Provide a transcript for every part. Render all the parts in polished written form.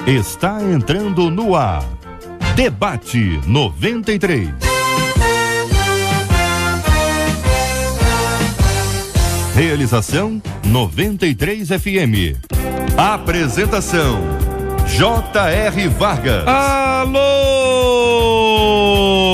está entrando no ar. Debate 93. Realização 93 FM. Apresentação J.R. Vargas. Alô,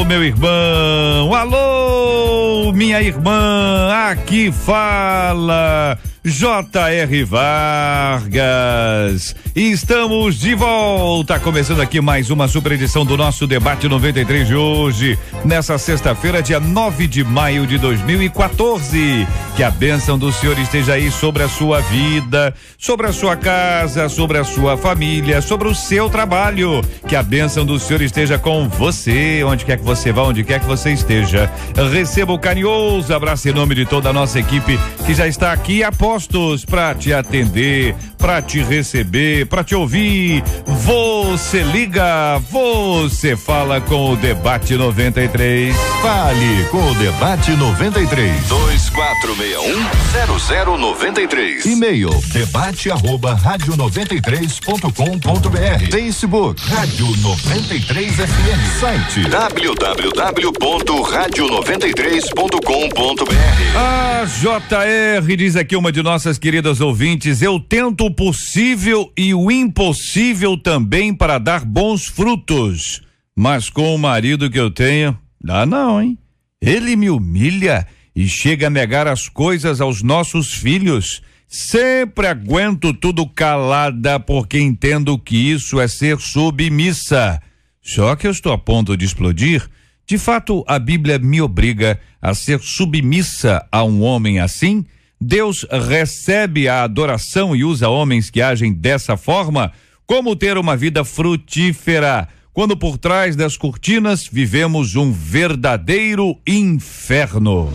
meu irmão, alô, minha irmã, aqui fala J.R. Vargas. Estamos de volta, começando aqui mais uma super edição do nosso Debate 93 de hoje, nessa sexta-feira, dia 9 de maio de 2014. Que a bênção do Senhor esteja aí sobre a sua vida, sobre a sua casa, sobre a sua família, sobre o seu trabalho. Que a bênção do Senhor esteja com você, onde quer que você vá, onde quer que você esteja. Receba o carinhoso abraço em nome de toda a nossa equipe que já está aqui a postos para te atender, para te receber, para te ouvir. Você liga, você fala com o Debate 93. Fale com o Debate 93. 2461-0093. E-mail debate@radio93.com.br. Facebook Rádio 93 FM. Site www.radio93.com.br. A JR diz aqui uma de nossas queridas ouvintes: eu tento o possível e o impossível também para dar bons frutos, mas com o marido que eu tenho, dá não, hein? Ele me humilha e chega a negar as coisas aos nossos filhos. Sempre aguento tudo calada porque entendo que isso é ser submissa. Só que eu estou a ponto de explodir. De fato, a Bíblia me obriga a ser submissa a um homem assim? Deus recebe a adoração e usa homens que agem dessa forma? Como ter uma vida frutífera quando por trás das cortinas vivemos um verdadeiro inferno?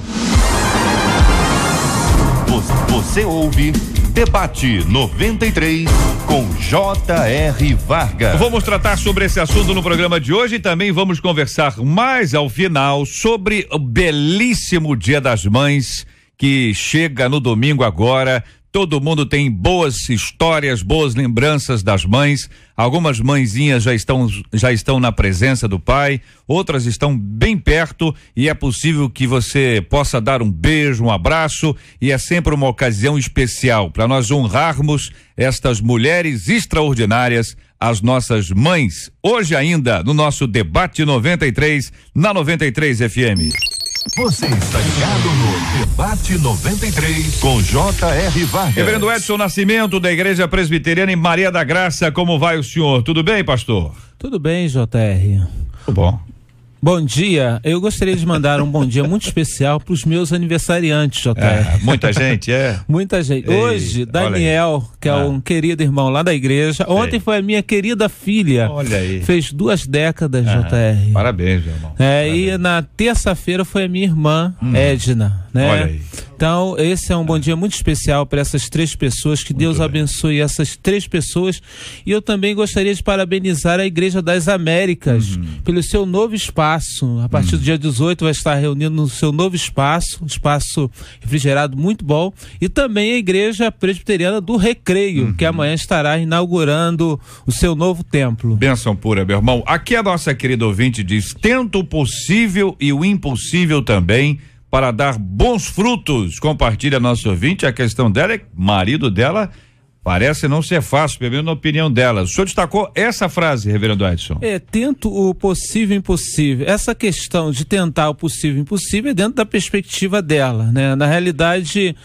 Você ouve Debate 93 com J.R. Vargas. Vamos tratar sobre esse assunto no programa de hoje e também vamos conversar mais ao final sobre o belíssimo Dia das Mães que chega no domingo agora. Todo mundo tem boas histórias, boas lembranças das mães. Algumas mãezinhas já estão na presença do pai, outras estão bem perto e é possível que você possa dar um beijo, um abraço, e é sempre uma ocasião especial para nós honrarmos estas mulheres extraordinárias, as nossas mães. Hoje ainda no nosso Debate 93 na 93 FM. Você está ligado no Debate 93 com J.R. Vargas. Reverendo Edson Nascimento, da Igreja Presbiteriana em Maria da Graça, como vai o senhor? Tudo bem, pastor? Tudo bem, J.R. Tudo bom. Bom dia, eu gostaria de mandar um bom dia muito especial para os meus aniversariantes, J.R. Muita gente, Muita gente. Ei, hoje, Daniel, que é um querido irmão lá da igreja. Ontem foi a minha querida filha. Olha aí. Fez 2 décadas, J.R. Parabéns, meu irmão. Parabéns. E na terça-feira foi a minha irmã, Edna, né? Olha aí. Então, esse é um bom dia muito especial para essas 3 pessoas, que Deus abençoe essas 3 pessoas. E eu também gostaria de parabenizar a Igreja das Américas pelo seu novo espaço. A partir do dia 18 vai estar reunindo no seu novo espaço, um espaço refrigerado muito bom. E também a Igreja Presbiteriana do Recreio, que amanhã estará inaugurando o seu novo templo. Bênção pura, meu irmão. Aqui a nossa querida ouvinte diz: tento o possível e o impossível também para dar bons frutos. Compartilha nosso ouvinte. A questão dela é que o marido dela parece não ser fácil, pelo menos na opinião dela. O senhor destacou essa frase, reverendo Edson. Tento o possível e impossível. Essa questão de tentar o possível e impossível é dentro da perspectiva dela, né? Na realidade,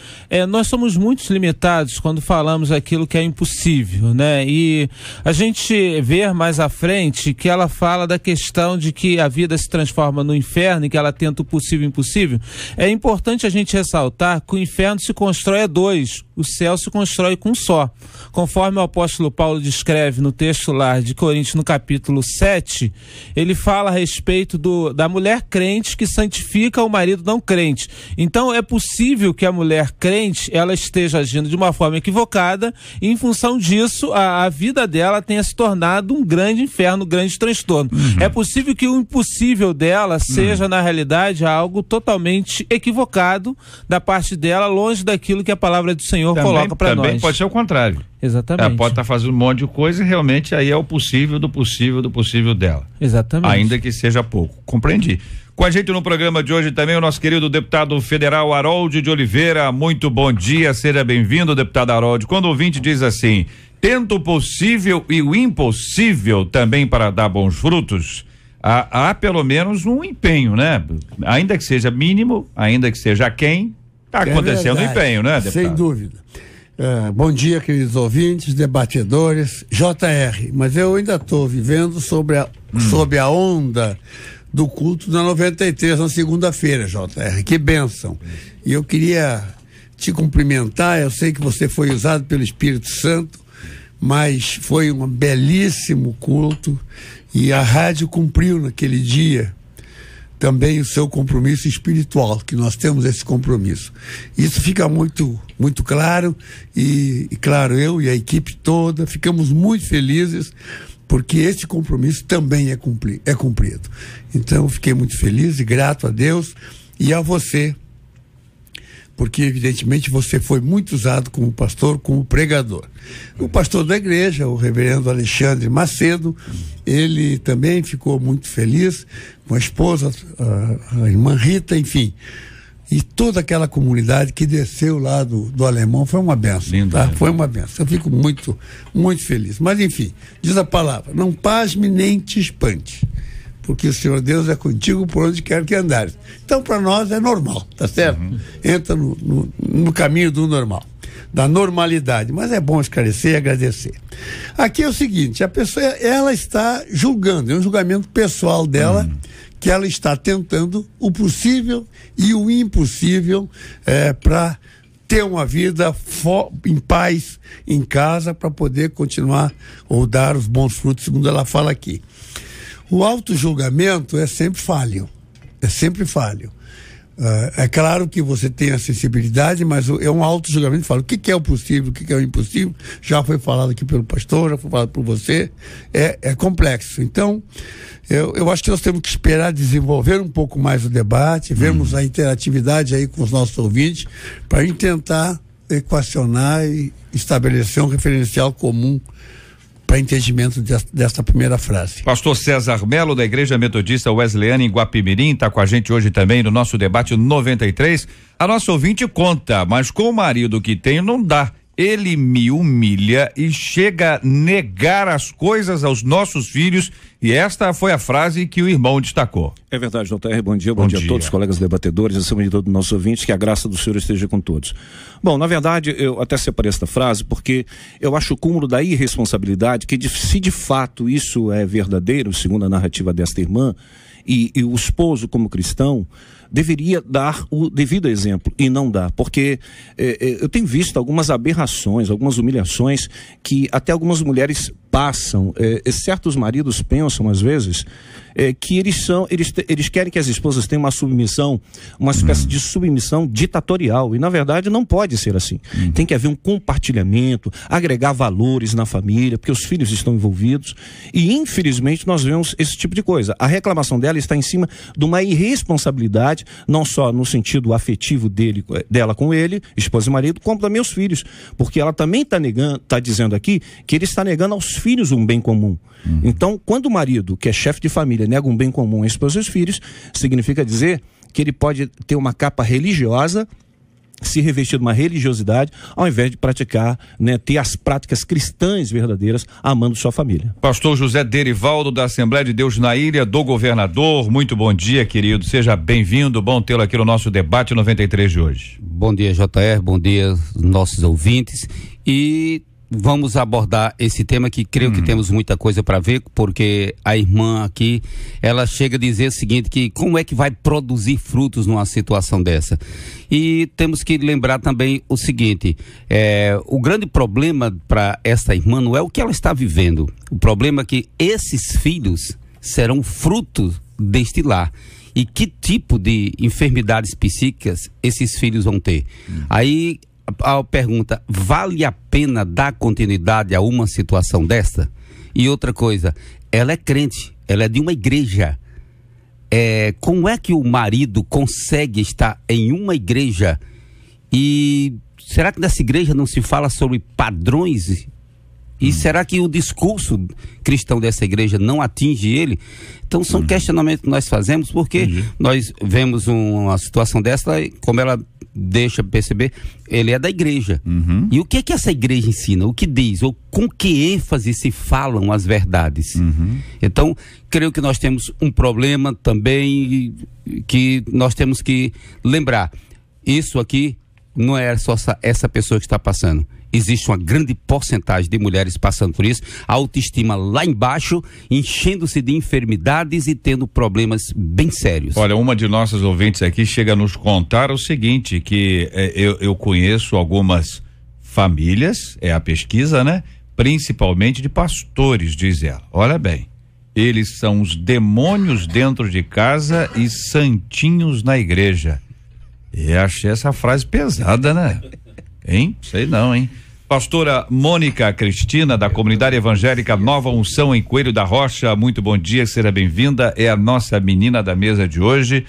nós somos muito limitados quando falamos aquilo que é impossível, né? E a gente vê mais à frente que ela fala da questão de que a vida se transforma no inferno e que ela tenta o possível e impossível. É importante a gente ressaltar que o inferno se constrói a 2, o céu se constrói com um só. Conforme o apóstolo Paulo descreve no texto lá de Coríntios, no capítulo 7, ele fala a respeito da mulher crente que santifica o marido não crente. Então é possível que a mulher crente ela esteja agindo de uma forma equivocada e em função disso a vida dela tenha se tornado um grande inferno, um grande transtorno. É possível que o impossível dela seja na realidade algo totalmente equivocado da parte dela, longe daquilo que a palavra do Senhor coloca para nós. Também pode ser o contrário. contrário. Exatamente. Ela pode estar fazendo um monte de coisa e realmente aí é o possível do possível do possível dela. Exatamente. Ainda que seja pouco. Compreendi. Com a gente no programa de hoje também o nosso querido deputado federal Harold de Oliveira. Muito bom dia, seja bem-vindo, deputado Harold. Quando o ouvinte diz assim, tenta o possível e o impossível também para dar bons frutos, há pelo menos um empenho, né? Ainda que seja mínimo, ainda que seja quem, está acontecendo empenho, né, deputado? Sem dúvida. Bom dia, queridos ouvintes, debatedores, JR, mas eu ainda estou vivendo sob a onda do culto da 93 na segunda-feira, JR, que bênção. E eu queria te cumprimentar, eu sei que você foi usado pelo Espírito Santo, mas foi um belíssimo culto e a rádio cumpriu naquele dia também o seu compromisso espiritual, que nós temos esse compromisso. Isso fica muito, muito claro e claro, eu e a equipe toda ficamos muito felizes porque esse compromisso também é cumprido. Então eu fiquei muito feliz e grato a Deus e a você, porque evidentemente você foi muito usado como pastor, como pregador. O pastor da igreja, o reverendo Alexandre Macedo, ele também ficou muito feliz com a esposa, a irmã Rita, enfim. E toda aquela comunidade que desceu lá do Alemão foi uma benção, tá? Foi uma benção. Eu fico muito, muito feliz. Mas enfim, diz a palavra, não pasme nem te espante, porque o Senhor Deus é contigo por onde quer que andares. Então, para nós é normal, tá certo? Entra no caminho do normal, da normalidade. Mas é bom esclarecer e agradecer. Aqui é o seguinte, a pessoa, ela está julgando, é um julgamento pessoal dela, que ela está tentando o possível e o impossível para ter uma vida em paz, em casa, para poder continuar ou dar os bons frutos, segundo ela fala aqui. O autojulgamento é sempre falho. É claro que você tem a sensibilidade, mas é um autojulgamento que fala o que é o possível, o que é o impossível. Já foi falado aqui pelo pastor, já foi falado por você. É complexo. Então, eu acho que nós temos que esperar desenvolver um pouco mais o debate, vermos a interatividade aí com os nossos ouvintes, para a gente tentar equacionar e estabelecer um referencial comum para entendimento desta primeira frase. Pastor César Melo, da Igreja Metodista Wesleyana em Guapimirim, está com a gente hoje também no nosso debate 93. A nossa ouvinte conta, mas com o marido que tenho não dá. Ele me humilha e chega a negar as coisas aos nossos filhos, e esta foi a frase que o irmão destacou. É verdade, JR, bom dia a todos os colegas debatedores, acima de todos os nossos ouvintes, que a graça do Senhor esteja com todos. Bom, na verdade, eu até separei esta frase porque eu acho o cúmulo da irresponsabilidade, que se de fato isso é verdadeiro, segundo a narrativa desta irmã, e o esposo como cristão deveria dar o devido exemplo e não dá, porque eu tenho visto algumas aberrações, algumas humilhações que até algumas mulheres passam, certos maridos pensam às vezes que eles querem que as esposas tenham uma submissão, uma espécie de submissão ditatorial, e na verdade não pode ser assim. Tem que haver um compartilhamento, agregar valores na família, porque os filhos estão envolvidos, e infelizmente nós vemos esse tipo de coisa. A reclamação dela está em cima de uma irresponsabilidade, não só no sentido afetivo dela com ele, esposa e marido, como também os filhos, porque ela também está dizendo aqui que ele está negando aos filhos um bem comum. Então, quando o marido, que é chefe de família, nega um bem comum à esposa e aos filhos, significa dizer que ele pode ter uma capa religiosa, se revestir de uma religiosidade, ao invés de praticar, ter as práticas cristãs verdadeiras, amando sua família. Pastor José Derivaldo, da Assembleia de Deus na Ilha do Governador, muito bom dia, querido, seja bem-vindo, bom tê-lo aqui no nosso debate 93 de hoje. Bom dia, JR, bom dia nossos ouvintes, e vamos abordar esse tema que creio que temos muita coisa para ver, porque a irmã aqui, ela chega a dizer o seguinte, que como é que vai produzir frutos numa situação dessa? E temos que lembrar também o seguinte, o grande problema para essa irmã não é o que ela está vivendo, o problema é que esses filhos serão frutos deste lar. E que tipo de enfermidades psíquicas esses filhos vão ter? Aí a pergunta, vale a pena dar continuidade a uma situação desta? E outra coisa, ela é crente, ela é de uma igreja. Como é que o marido consegue estar em uma igreja e será que nessa igreja não se fala sobre padrões? E será que o discurso cristão dessa igreja não atinge ele? Então são questionamentos que nós fazemos, porque nós vemos uma situação dessa, como ela deixa perceber, ele é da igreja. E o que é que essa igreja ensina? O que diz? Ou com que ênfase se falam as verdades? Então, creio que nós temos um problema também que nós temos que lembrar. Isso aqui não é só essa pessoa que está passando. Existe uma grande porcentagem de mulheres passando por isso, a autoestima lá embaixo, enchendo-se de enfermidades e tendo problemas bem sérios. Olha, uma de nossas ouvintes aqui chega a nos contar o seguinte, que eu conheço algumas famílias, é a pesquisa, né? Principalmente de pastores, diz ela. Olha bem, eles são os demônios dentro de casa e santinhos na igreja. Eu achei essa frase pesada, né? Hein? Sei não, hein? Pastora Mônica Cristina, da Comunidade Evangélica Nova Unção em Coelho da Rocha, muito bom dia, seja bem-vinda, é a nossa menina da mesa de hoje.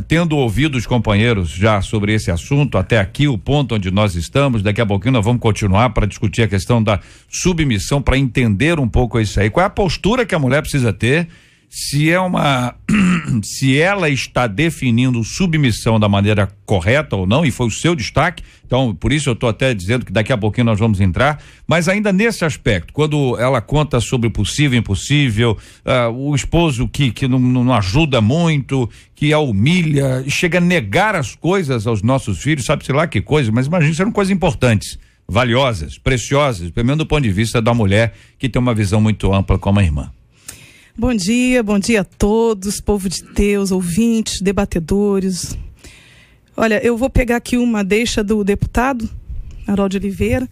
Tendo ouvido os companheiros já sobre esse assunto, até aqui o ponto onde nós estamos, daqui a pouquinho nós vamos continuar para discutir a questão da submissão, para entender um pouco isso aí. Qual é a postura que a mulher precisa ter? Se ela está definindo submissão da maneira correta ou não, e foi o seu destaque, então por isso eu estou até dizendo que daqui a pouquinho nós vamos entrar, mas ainda nesse aspecto, quando ela conta sobre possível e impossível, o esposo que não ajuda muito, que a humilha, chega a negar as coisas aos nossos filhos, sabe-se lá que coisa, mas imagina, são coisas importantes, valiosas, preciosas, pelo menos do ponto de vista da mulher que tem uma visão muito ampla como a irmã. Bom dia a todos, povo de Deus, ouvintes, debatedores. Olha, eu vou pegar aqui uma deixa do deputado Harold Oliveira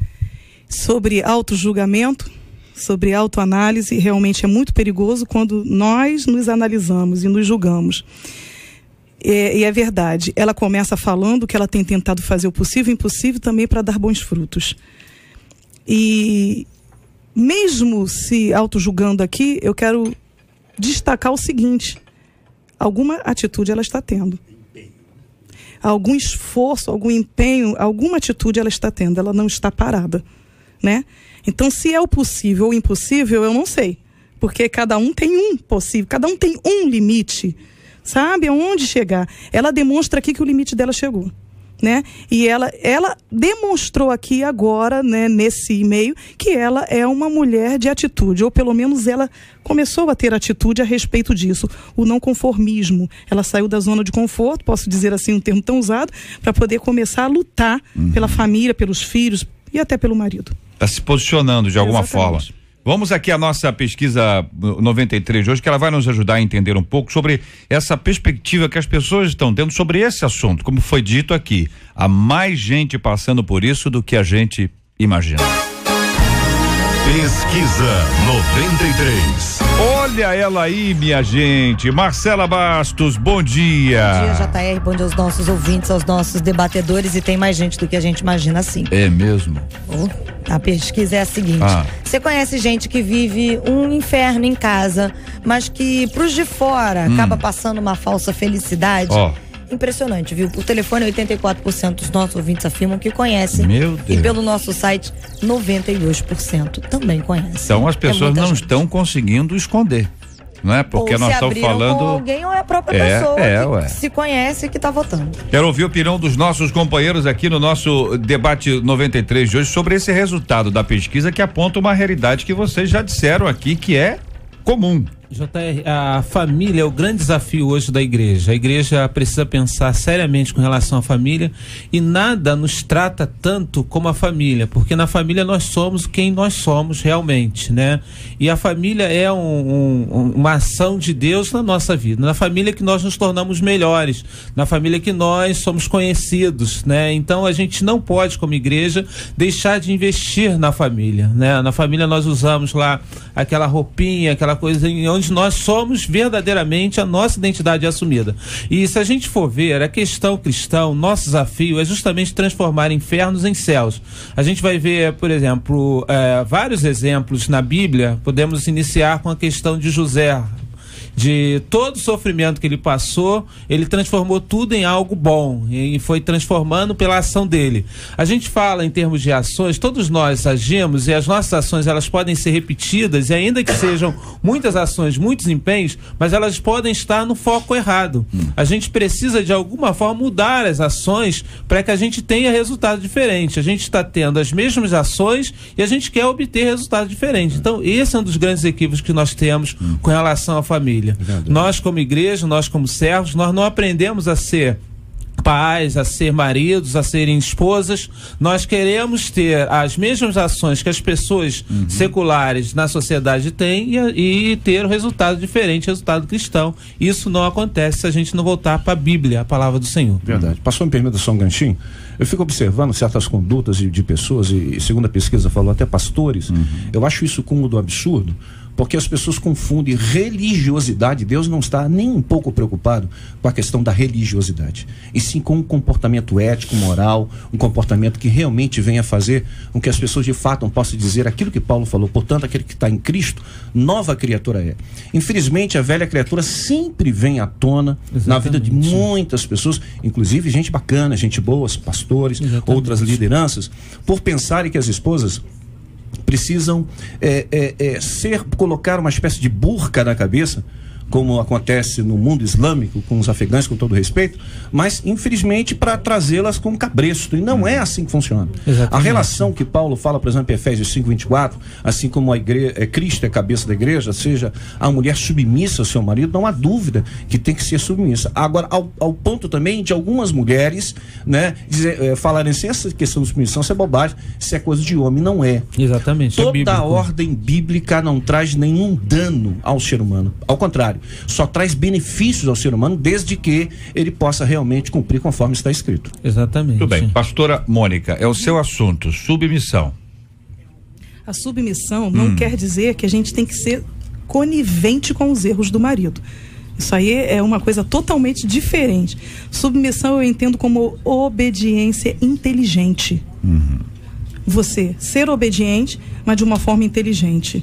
sobre autojulgamento, sobre autoanálise. Realmente é muito perigoso quando nós nos analisamos e nos julgamos. E é verdade, ela começa falando que ela tem tentado fazer o possível e o impossível também para dar bons frutos. E mesmo se autojulgando aqui, eu quero destacar o seguinte: alguma atitude ela está tendo, algum esforço, algum empenho, alguma atitude ela está tendo, ela não está parada, né? Então, se é o possível ou o impossível, eu não sei, porque cada um tem um possível, cada um tem um limite, sabe aonde chegar. Ela demonstra aqui que o limite dela chegou, né? E ela demonstrou aqui agora, né, nesse e-mail, que ela é uma mulher de atitude, ou pelo menos ela começou a ter atitude a respeito disso, o não conformismo. Ela saiu da zona de conforto, posso dizer assim, um termo tão usado, para poder começar a lutar pela família, pelos filhos e até pelo marido. Está se posicionando de alguma forma. Vamos aqui à nossa pesquisa 93 de hoje, que ela vai nos ajudar a entender um pouco sobre essa perspectiva que as pessoas estão tendo sobre esse assunto. Como foi dito aqui, há mais gente passando por isso do que a gente imagina. Pesquisa 93. Olha ela aí, minha gente. Marcela Bastos, bom dia. Bom dia, JR, bom dia aos nossos ouvintes, aos nossos debatedores, e tem mais gente do que a gente imagina, sim. É mesmo? A pesquisa é a seguinte: você conhece gente que vive um inferno em casa, mas que pros de fora acaba passando uma falsa felicidade? Impressionante, viu? Por telefone, 84% dos nossos ouvintes afirmam que conhecem. Meu Deus. E pelo nosso site, 92% também conhecem. Então as pessoas não estão conseguindo esconder, não é? Porque ou nós estamos falando. Com alguém, ou é a própria pessoa que se conhece e que está votando. Quero ouvir a opinião dos nossos companheiros aqui no nosso debate 93 de hoje sobre esse resultado da pesquisa que aponta uma realidade que vocês já disseram aqui que é comum. JR, a família é o grande desafio hoje da igreja. A igreja precisa pensar seriamente com relação à família, e nada nos trata tanto como a família, porque na família nós somos quem nós somos realmente, né? E a família é uma ação de Deus na nossa vida. Na família que nós nos tornamos melhores, na família que nós somos conhecidos, né? Então a gente não pode, como igreja, deixar de investir na família, né? Na família nós usamos lá aquela roupinha, aquela coisa onde nós somos verdadeiramente, a nossa identidade assumida. E se a gente for ver a questão cristã, nosso desafio é justamente transformar infernos em céus. A gente vai ver, por exemplo, vários exemplos na Bíblia. Podemos iniciar com a questão de José. De todo o sofrimento que ele passou, ele transformou tudo em algo bom e foi transformando pela ação dele. A gente fala em termos de ações, todos nós agimos e as nossas ações elas podem ser repetidas e ainda que sejam muitas ações, muitos empenhos, mas elas podem estar no foco errado. A gente precisa de alguma forma mudar as ações para que a gente tenha resultado diferente. A gente está tendo as mesmas ações e a gente quer obter resultados diferentes. Então esse é um dos grandes equívocos que nós temos com relação à família. Nós como igreja, nós como servos, nós não aprendemos a ser pais, a ser maridos, a serem esposas. Nós queremos ter as mesmas ações que as pessoas seculares na sociedade têm e ter um resultado diferente, resultado cristão. Isso não acontece se a gente não voltar para a Bíblia, a palavra do Senhor. Verdade. Passou me permita só um ganchinho? Eu fico observando certas condutas de pessoas, e segundo a pesquisa falou até pastores, eu acho isso cúmulo do absurdo, porque as pessoas confundem religiosidade. Deus não está nem um pouco preocupado com a questão da religiosidade, e sim com um comportamento ético, moral, um comportamento que realmente venha fazer com que as pessoas de fato possam dizer aquilo que Paulo falou, portanto aquele que está em Cristo, nova criatura é. Infelizmente a velha criatura sempre vem à tona. Exatamente. Na vida de muitas pessoas, inclusive gente bacana, gente boa, pastores, exatamente, outras lideranças, por pensarem que as esposas precisam colocar uma espécie de burca na cabeça, como acontece no mundo islâmico com os afegãos, com todo respeito, mas infelizmente para trazê-las com cabresto, e não é assim que funciona. Exatamente. A relação que Paulo fala, por exemplo, em Efésios 5:24, assim como a igreja, Cristo é a cabeça da igreja, seja a mulher submissa ao seu marido, não há dúvida que tem que ser submissa. Agora, ao ponto também de algumas mulheres, né, falarem assim, essa questão de submissão, isso é bobagem, isso é coisa de homem. Não é. Exatamente. Toda a ordem bíblica não traz nenhum dano ao ser humano, ao contrário, só traz benefícios ao ser humano, desde que ele possa realmente cumprir conforme está escrito. Exatamente. Tudo bem. Pastora Mônica, é o seu assunto, submissão. A submissão não quer dizer que a gente tem que ser conivente com os erros do marido. Isso aí é uma coisa totalmente diferente. Submissão eu entendo como obediência inteligente. Você ser obediente, mas de uma forma inteligente.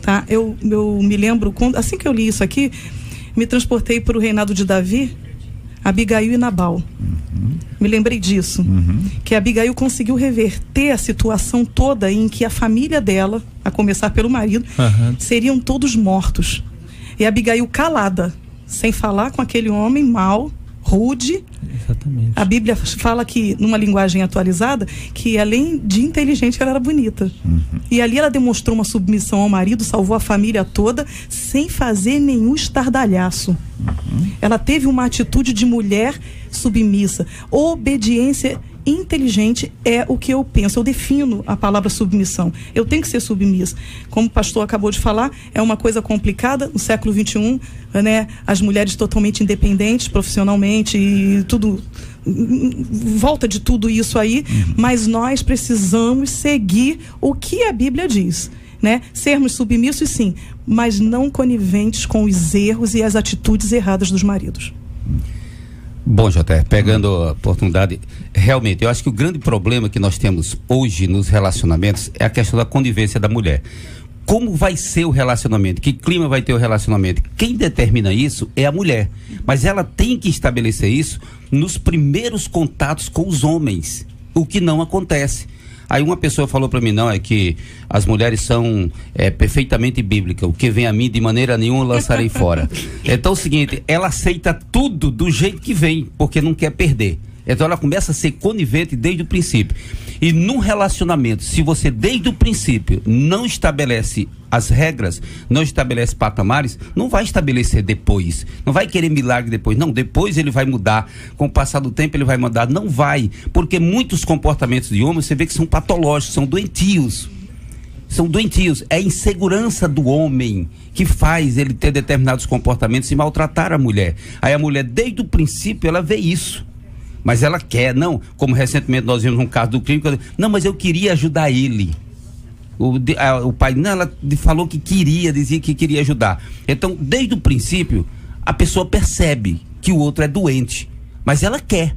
Tá? Eu me lembro, assim que eu li isso aqui, me transportei para o reinado de Davi, Abigail e Nabal. Me lembrei disso, que Abigail conseguiu reverter a situação toda em que a família dela, a começar pelo marido, seriam todos mortos. E Abigail calada, sem falar com aquele homem mau, rude. Exatamente. A Bíblia fala que, numa linguagem atualizada, que além de inteligente, ela era bonita. E ali ela demonstrou uma submissão ao marido, salvou a família toda, sem fazer nenhum estardalhaço. Ela teve uma atitude de mulher submissa. Obediência inteligente é o que eu penso. Eu defino a palavra submissão. Eu tenho que ser submissa. Como o pastor acabou de falar, é uma coisa complicada no século XXI, né? As mulheres totalmente independentes profissionalmente e tudo, volta de tudo isso aí, mas nós precisamos seguir o que a Bíblia diz, né? Sermos submissos, sim, mas não coniventes com os erros e as atitudes erradas dos maridos. Bom, JR, pegando a oportunidade, realmente, eu acho que o grande problema que nós temos hoje nos relacionamentos é a questão da conivência da mulher. Como vai ser o relacionamento? Que clima vai ter o relacionamento? Quem determina isso é a mulher, mas ela tem que estabelecer isso nos primeiros contatos com os homens, o que não acontece. Aí uma pessoa falou para mim, não, é que as mulheres são perfeitamente bíblicas, o que vem a mim de maneira nenhuma lançarei fora. Então é o seguinte, ela aceita tudo do jeito que vem, porque não quer perder. Então ela começa a ser conivente desde o princípio. E num relacionamento, se você desde o princípio não estabelece as regras, não estabelece patamares, não vai estabelecer depois. Não vai querer milagre depois. Não, depois ele vai mudar. Com o passar do tempo ele vai mudar. Não vai. Porque muitos comportamentos de homens, você vê que são patológicos, são doentios. São doentios. É a insegurança do homem que faz ele ter determinados comportamentos e maltratar a mulher. Aí a mulher, desde o princípio, ela vê isso. Mas ela quer, não, como recentemente nós vimos um caso do crime, não, mas eu queria ajudar ele. O pai, não, ela falou que dizia que queria ajudar. Então, desde o princípio, a pessoa percebe que o outro é doente, mas ela quer,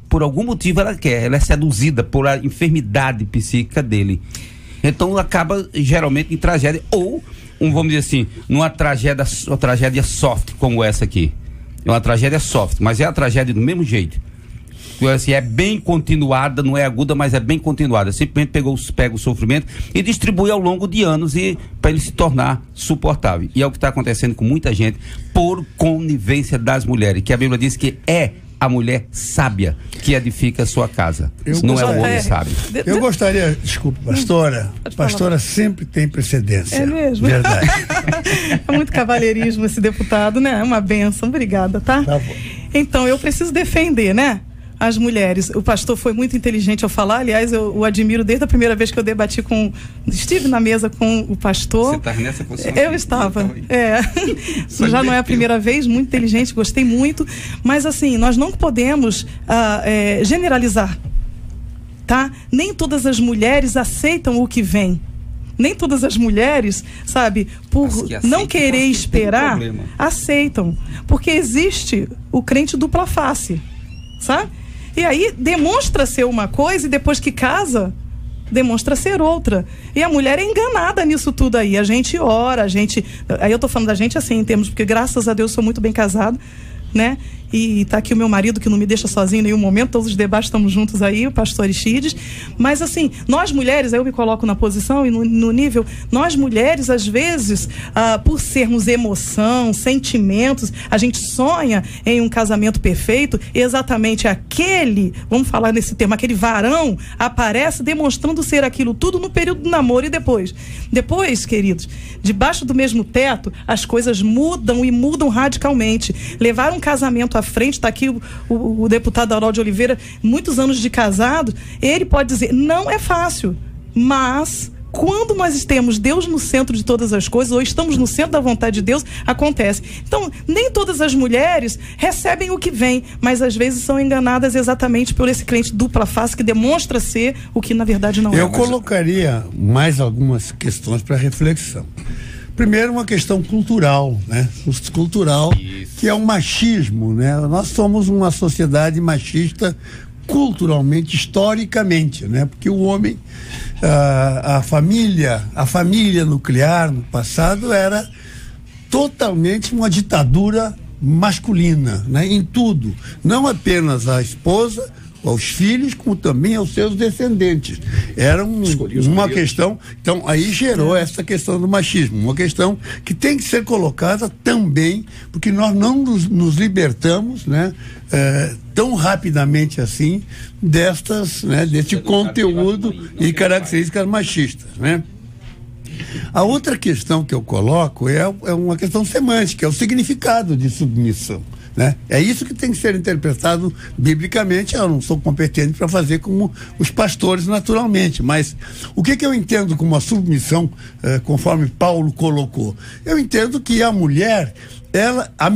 por algum motivo ela quer, ela é seduzida por a enfermidade psíquica dele. Então acaba geralmente em tragédia, ou vamos dizer assim, uma tragédia soft como essa aqui. É uma tragédia soft, mas é a tragédia do mesmo jeito. Assim, é bem continuada, não é aguda, mas é bem continuada. Simplesmente pega o sofrimento e distribui ao longo de anos para ele se tornar suportável. E é o que está acontecendo com muita gente por conivência das mulheres, que a Bíblia diz que é a mulher sábia que edifica a sua casa. Não é o homem sábio. Eu gostaria, desculpe, pastora sempre tem precedência. É mesmo? Verdade. É muito cavalheirismo esse deputado, né? É uma bênção, obrigada, tá? Tá bom. Então, eu preciso defender, né? As mulheres. O pastor foi muito inteligente ao falar, aliás, eu o admiro desde a primeira vez que eu debati estive na mesa com o pastor. Você está nessa posição? Eu estava, já não é a primeira vez, muito inteligente, gostei muito, mas assim, nós não podemos generalizar, tá? Nem todas as mulheres aceitam o que vem. Nem todas as mulheres, sabe, por não querer esperar, aceitam, porque existe o crente dupla face, sabe? E aí demonstra ser uma coisa e depois que casa, demonstra ser outra. E a mulher é enganada nisso tudo aí. A gente ora, aí eu tô falando da gente assim, em termos, porque graças a Deus sou muito bem casada, né? E tá aqui o meu marido que não me deixa sozinho em nenhum momento, todos os debates estamos juntos aí, o pastor Aristides. Mas assim, nós mulheres, aí eu me coloco na posição e no nível, nós mulheres às vezes, por sermos emoção, sentimentos, a gente sonha em um casamento perfeito, exatamente aquele, vamos falar nesse termo, aquele varão aparece demonstrando ser aquilo tudo no período do namoro e depois, queridos, debaixo do mesmo teto, as coisas mudam e mudam radicalmente. Levar um casamento à frente, está aqui o deputado Harold de Oliveira, muitos anos de casado, ele pode dizer, não é fácil, mas quando nós temos Deus no centro de todas as coisas, ou estamos no centro da vontade de Deus, acontece. Então, nem todas as mulheres recebem o que vem, mas às vezes são enganadas exatamente por esse crente dupla face que demonstra ser o que na verdade não é. Eu colocaria mais algumas questões para reflexão. Primeiro, uma questão cultural, né? Cultural, que é o machismo, né? Nós somos uma sociedade machista culturalmente, historicamente, né? Porque o homem, a família nuclear no passado era totalmente uma ditadura masculina, né? Em tudo, não apenas a esposa, aos filhos, como também aos seus descendentes. Era uma questão, então aí gerou essa questão do machismo, uma questão que tem que ser colocada também, porque nós não nos libertamos, né, tão rapidamente assim deste conteúdo e características machistas, né? A outra questão que eu coloco é uma questão semântica, é o significado de submissão, né? É isso que tem que ser interpretado biblicamente. Eu não sou competente para fazer como os pastores naturalmente, mas o que eu entendo como a submissão, conforme Paulo colocou? Eu entendo que a mulher,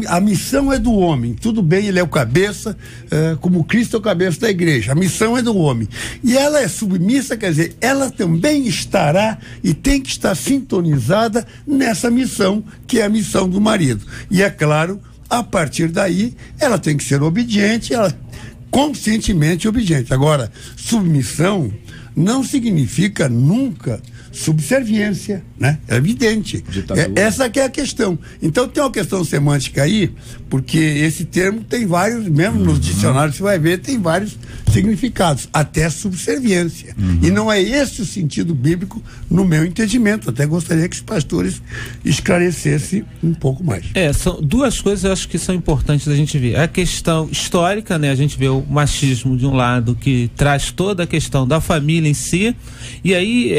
a missão é do homem, tudo bem, ele é o cabeça, como Cristo é o cabeça da igreja, a missão é do homem, e ela é submissa, quer dizer, ela também estará e tem que estar sintonizada nessa missão, que é a missão do marido, e é claro, a partir daí, ela tem que ser obediente, ela conscientemente obediente. Agora, submissão não significa nunca subserviência, né? É evidente. Essa que é a questão. Então tem uma questão semântica aí, porque esse termo tem vários, mesmo nos dicionários você vai ver, tem vários significados, até subserviência. E não é esse o sentido bíblico no meu entendimento. Até gostaria que os pastores esclarecessem um pouco mais. São duas coisas eu acho que são importantes da gente ver. A questão histórica, né? A gente vê o machismo de um lado que traz toda a questão da família em si, e aí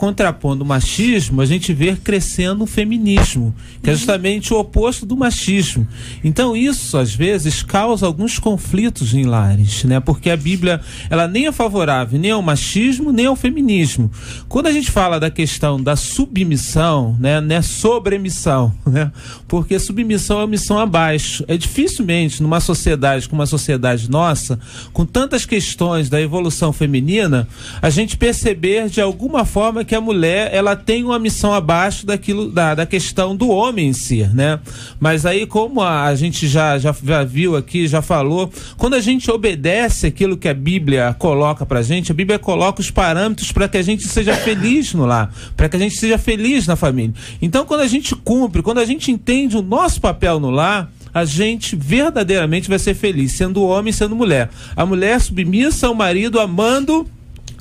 contrapondo o machismo, a gente vê crescendo o feminismo, que é justamente o oposto do machismo. Então isso, às vezes, causa alguns conflitos em lares, né? Porque a Bíblia, ela nem é favorável nem ao machismo, nem ao feminismo. Quando a gente fala da questão da submissão, né? Não é sobremissão, né? Porque submissão é missão abaixo. É dificilmente, numa sociedade como a sociedade nossa, com tantas questões da evolução feminina, a gente perceber de alguma forma que que a mulher ela tem uma missão abaixo daquilo da questão do homem em si, né? Mas aí, como a gente já viu aqui, já falou, quando a gente obedece aquilo que a Bíblia coloca pra gente, a Bíblia coloca os parâmetros para que a gente seja feliz no lar, para que a gente seja feliz na família. Então, quando a gente cumpre, quando a gente entende o nosso papel no lar, a gente verdadeiramente vai ser feliz, sendo homem, sendo mulher. A mulher submissa ao marido, amando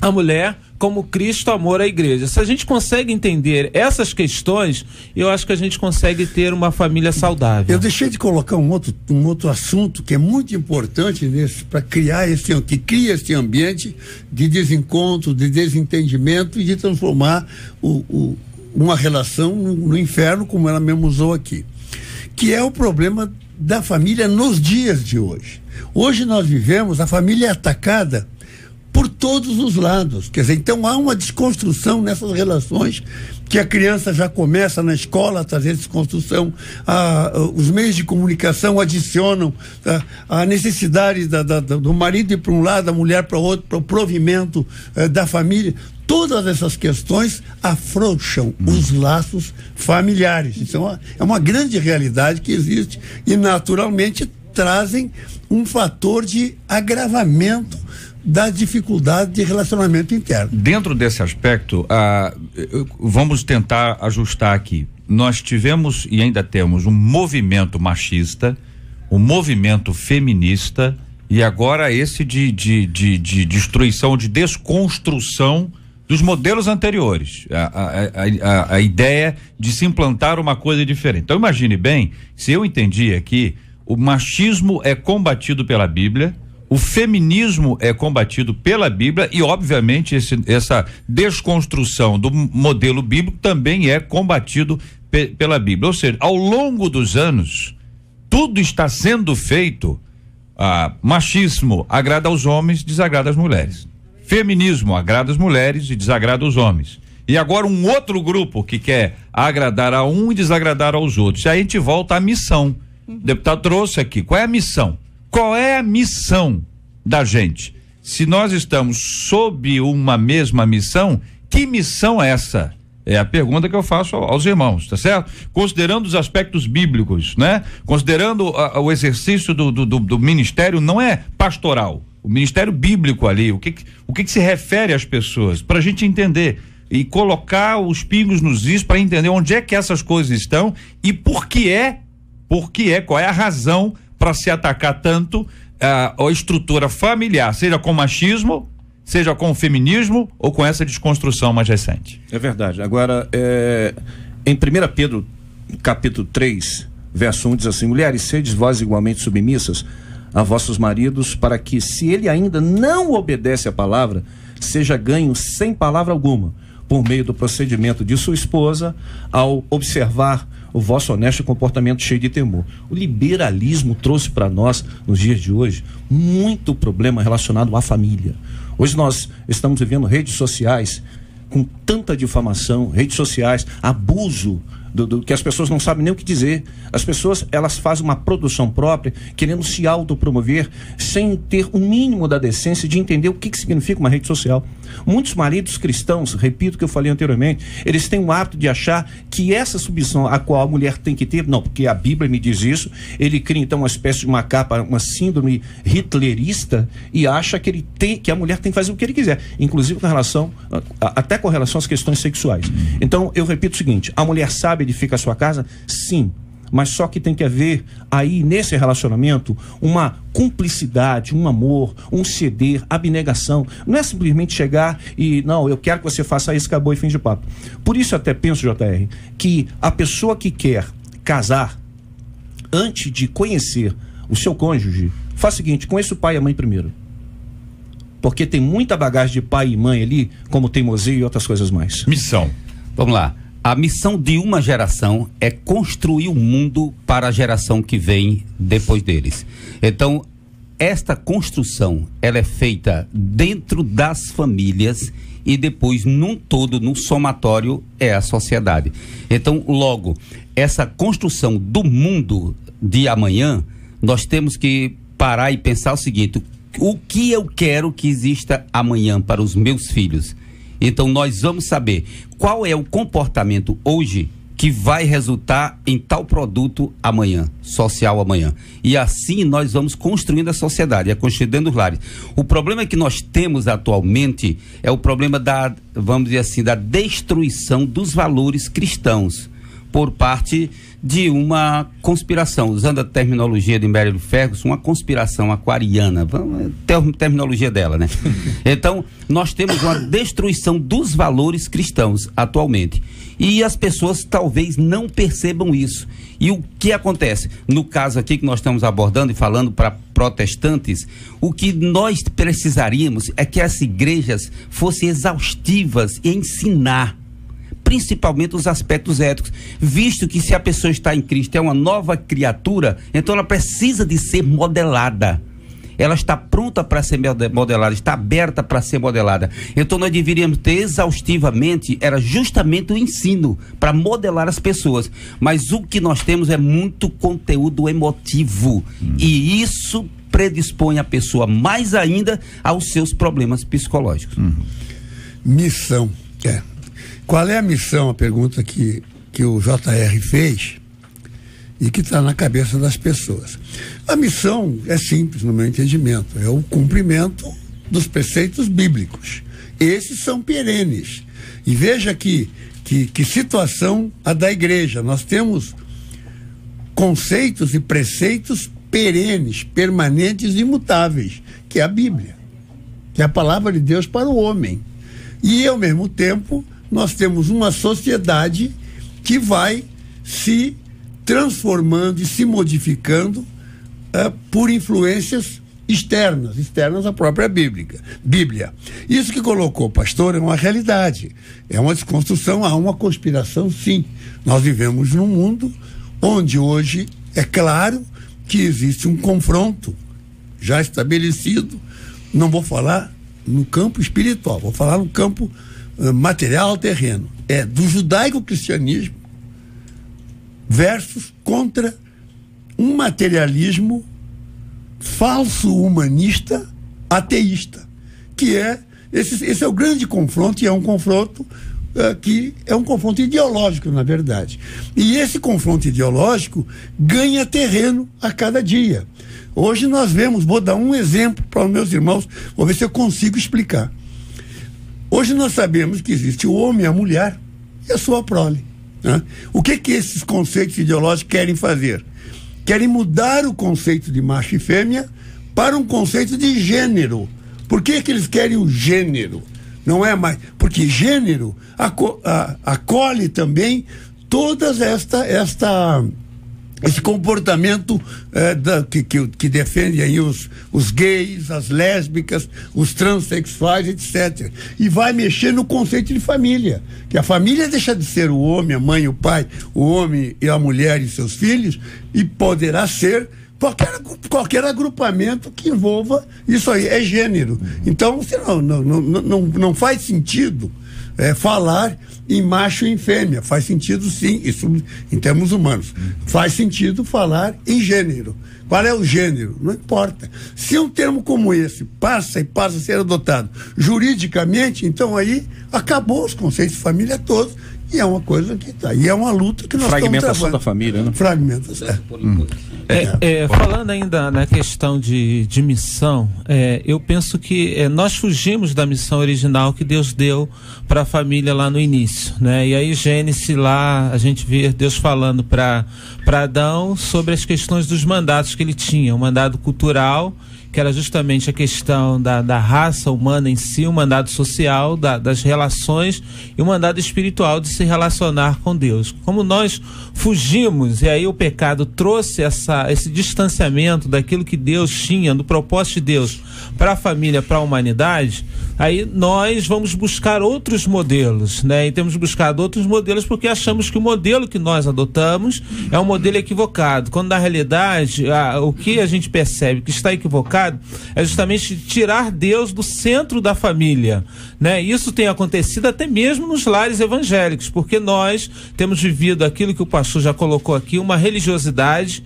a mulher como Cristo amou a igreja. Se a gente consegue entender essas questões, eu acho que a gente consegue ter uma família saudável. Eu deixei de colocar um outro assunto que é muito importante para criar que cria esse ambiente de desencontro, de desentendimento e de transformar uma relação no inferno, como ela mesmo usou aqui, que é o problema da família nos dias de hoje. Hoje nós vivemos, a família é atacada por todos os lados, quer dizer, então há uma desconstrução nessas relações que a criança já começa na escola a trazer desconstrução, os meios de comunicação adicionam a necessidade do marido ir para um lado, da mulher para o outro, para o provimento da família. Todas essas questões afrouxam os laços familiares. Então é uma grande realidade que existe e naturalmente trazem um fator de agravamento da dificuldade de relacionamento interno. Dentro desse aspecto, vamos tentar ajustar aqui. Nós tivemos e ainda temos um movimento machista, um movimento feminista e agora esse de destruição, de desconstrução dos modelos anteriores. A ideia de se implantar uma coisa diferente. Então imagine bem, se eu entendi aqui, o machismo é combatido pela Bíblia, o feminismo é combatido pela Bíblia e, obviamente, essa desconstrução do modelo bíblico também é combatido pela Bíblia. Ou seja, ao longo dos anos, tudo está sendo feito. Machismo agrada aos homens, desagrada às mulheres. Feminismo agrada as mulheres e desagrada os homens. E agora um outro grupo que quer agradar a um e desagradar aos outros. E aí a gente volta à missão. O deputado trouxe aqui. Qual é a missão? Qual é a missão da gente? Se nós estamos sob uma mesma missão, que missão é essa? É a pergunta que eu faço aos irmãos, tá certo? Considerando os aspectos bíblicos, né? Considerando o exercício do ministério, não é pastoral, o ministério bíblico ali, o que se refere às pessoas, para a gente entender e colocar os pingos nos is para entender onde é que essas coisas estão e por que é, qual é a razão para se atacar tanto a estrutura familiar, seja com machismo, seja com o feminismo ou com essa desconstrução mais recente. É verdade. Agora, em 1 Pedro, capítulo 3, verso 1, diz assim: mulheres, sedes vós igualmente submissas a vossos maridos, para que, se ele ainda não obedece à palavra, seja ganho sem palavra alguma, por meio do procedimento de sua esposa, ao observar o vosso honesto comportamento cheio de temor. O liberalismo trouxe para nós, nos dias de hoje, muito problema relacionado à família. Hoje nós estamos vivendo redes sociais com tanta difamação, redes sociais, abuso, que as pessoas não sabem nem o que dizer. As pessoas, elas fazem uma produção própria, querendo se autopromover, sem ter o mínimo da decência de entender o que significa uma rede social. Muitos maridos cristãos, repito o que eu falei anteriormente, eles têm o hábito de achar que essa submissão a qual a mulher tem que ter, não, porque a Bíblia me diz isso, ele cria então uma espécie de uma capa, uma síndrome hitlerista e acha que a mulher tem que fazer o que ele quiser, inclusive com relação, até com relação às questões sexuais. Então, eu repito o seguinte: a mulher sabe edificar a sua casa? Sim. Mas só que tem que haver aí nesse relacionamento uma cumplicidade, um amor, um ceder, abnegação. Não é simplesmente chegar e, não, eu quero que você faça isso, acabou e fim de papo. Por isso eu até penso, JR, que a pessoa que quer casar, antes de conhecer o seu cônjuge, faz o seguinte: conheça o pai e a mãe primeiro. Porque tem muita bagagem de pai e mãe ali, como teimosia e outras coisas mais. Missão. Vamos lá. A missão de uma geração é construir o mundo para a geração que vem depois deles. Então, esta construção, ela é feita dentro das famílias e depois, num todo, no somatório, é a sociedade. Então, logo, essa construção do mundo de amanhã, nós temos que parar e pensar o seguinte: o que eu quero que exista amanhã para os meus filhos? Então nós vamos saber qual é o comportamento hoje que vai resultar em tal produto amanhã, social amanhã. E assim nós vamos construindo a sociedade, construindo os lares. O problema que nós temos atualmente é o problema da, vamos dizer assim, da destruição dos valores cristãos por parte de uma conspiração, usando a terminologia de Mary Ferguson, uma conspiração aquariana, terminologia dela, né? Então, nós temos uma destruição dos valores cristãos atualmente. E as pessoas talvez não percebam isso. E o que acontece? No caso aqui que nós estamos abordando e falando para protestantes, o que nós precisaríamos é que as igrejas fossem exaustivas em ensinar principalmente os aspectos éticos, visto que se a pessoa está em Cristo, é uma nova criatura, então ela precisa de ser modelada. Ela está pronta para ser modelada, está aberta para ser modelada. Então nós deveríamos ter exaustivamente, era justamente o ensino para modelar as pessoas. Mas o que nós temos é muito conteúdo emotivo. E isso predispõe a pessoa mais ainda aos seus problemas psicológicos. Missão. Qual é a missão, a pergunta que o JR fez e que está na cabeça das pessoas? A missão é simples, no meu entendimento, é o cumprimento dos preceitos bíblicos. Esses são perenes. E veja que situação a da igreja. Nós temos conceitos e preceitos perenes, permanentes e imutáveis, que é a Bíblia, que é a palavra de Deus para o homem. E, ao mesmo tempo, nós temos uma sociedade que vai se transformando e se modificando por influências externas à própria Bíblia. Isso que colocou o pastor é uma realidade, é uma desconstrução, há uma conspiração, sim. Nós vivemos num mundo onde hoje é claro que existe um confronto já estabelecido, não vou falar no campo espiritual, vou falar no campo material, terreno, é do judaico-cristianismo versus contra um materialismo falso humanista ateísta, que é esse é o grande confronto, e é um confronto que é um confronto ideológico, na verdade, e esse confronto ideológico ganha terreno a cada dia. Hoje nós vemos, vou dar um exemplo para os meus irmãos, vou ver se eu consigo explicar. Hoje nós sabemos que existe o homem, a mulher e a sua prole, né? O que esses conceitos ideológicos querem fazer? Querem mudar o conceito de macho e fêmea para um conceito de gênero. Por que eles querem o gênero? Não é mais... Porque gênero acolhe também todas esse comportamento que defende aí os gays, as lésbicas, os transexuais, etc. E vai mexer no conceito de família, que a família deixa de ser o homem, a mãe, o pai, o homem e a mulher e seus filhos, e poderá ser qualquer agrupamento que envolva isso aí, é gênero. Então, não faz sentido falar em macho e em fêmea. Faz sentido, sim, isso em termos humanos. Faz sentido falar em gênero. Qual é o gênero? Não importa. Se um termo como esse passa a ser adotado juridicamente, então aí acabou os conceitos de família todos, e é uma coisa que está. E é uma luta que nós estamos travando. Fragmentação da família, né? Fragmentação. Falando ainda na questão de missão, eu penso que nós fugimos da missão original que Deus deu para a família lá no início, né? E aí Gênesis lá, a gente vê Deus falando para Adão sobre as questões dos mandatos que ele tinha, o mandado cultural, que era justamente a questão da raça humana em si, o mandado social, das relações, e o mandado espiritual de se relacionar com Deus. Como nós fugimos, e aí o pecado trouxe esse distanciamento daquilo que Deus tinha, do propósito de Deus para a família, para a humanidade, aí nós vamos buscar outros modelos, né? E temos buscado outros modelos porque achamos que o modelo que nós adotamos é um modelo equivocado, quando na realidade o que a gente percebe que está equivocado colocado, é justamente tirar Deus do centro da família, né? Isso tem acontecido até mesmo nos lares evangélicos, porque nós temos vivido aquilo que o pastor já colocou aqui, uma religiosidade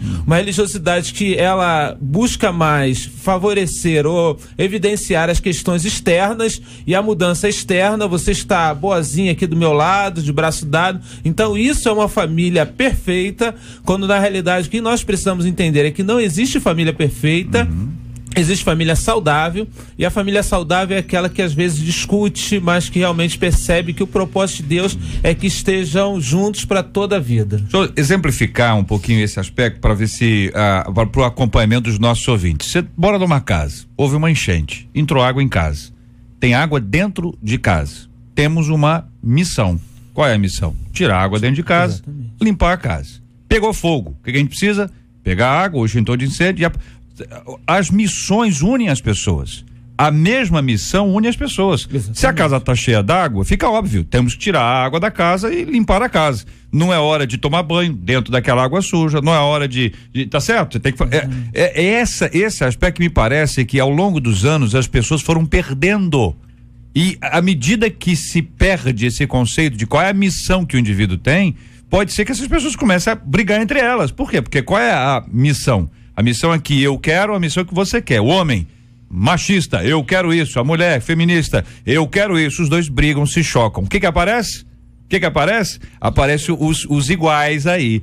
que ela busca mais favorecer ou evidenciar as questões externas e a mudança externa. Você está boazinha aqui do meu lado, de braço dado. Então isso é uma família perfeita, quando na realidade o que nós precisamos entender é que não existe família perfeita. Existe família saudável, e a família saudável é aquela que às vezes discute, mas que realmente percebe que o propósito de Deus é que estejam juntos para toda a vida. Deixa eu exemplificar um pouquinho esse aspecto para ver se para o acompanhamento dos nossos ouvintes. Você mora numa casa, houve uma enchente, entrou água em casa, tem água dentro de casa, temos uma missão. Qual é a missão? Tirar a água dentro de casa, exatamente, limpar a casa. Pegou fogo, o que a gente precisa? Pegar água, o extintor de incêndio. As missões unem as pessoas. A mesma missão une as pessoas. Exatamente. Se a casa está cheia d'água, fica óbvio, temos que tirar a água da casa e limpar a casa. Não é hora de tomar banho dentro daquela água suja, não é hora de tá certo? Você tem que esse aspecto que me parece que ao longo dos anos as pessoas foram perdendo. E à medida que se perde esse conceito de qual é a missão que o indivíduo tem, pode ser que essas pessoas comecem a brigar entre elas. Por quê? Porque qual é a missão? A missão é que eu quero, a missão é que você quer. O homem machista, eu quero isso. A mulher feminista, eu quero isso. Os dois brigam, se chocam. O que aparece? Aparece os iguais aí,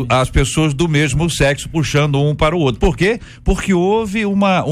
as pessoas do mesmo sexo puxando um para o outro. Por quê? Porque houve uma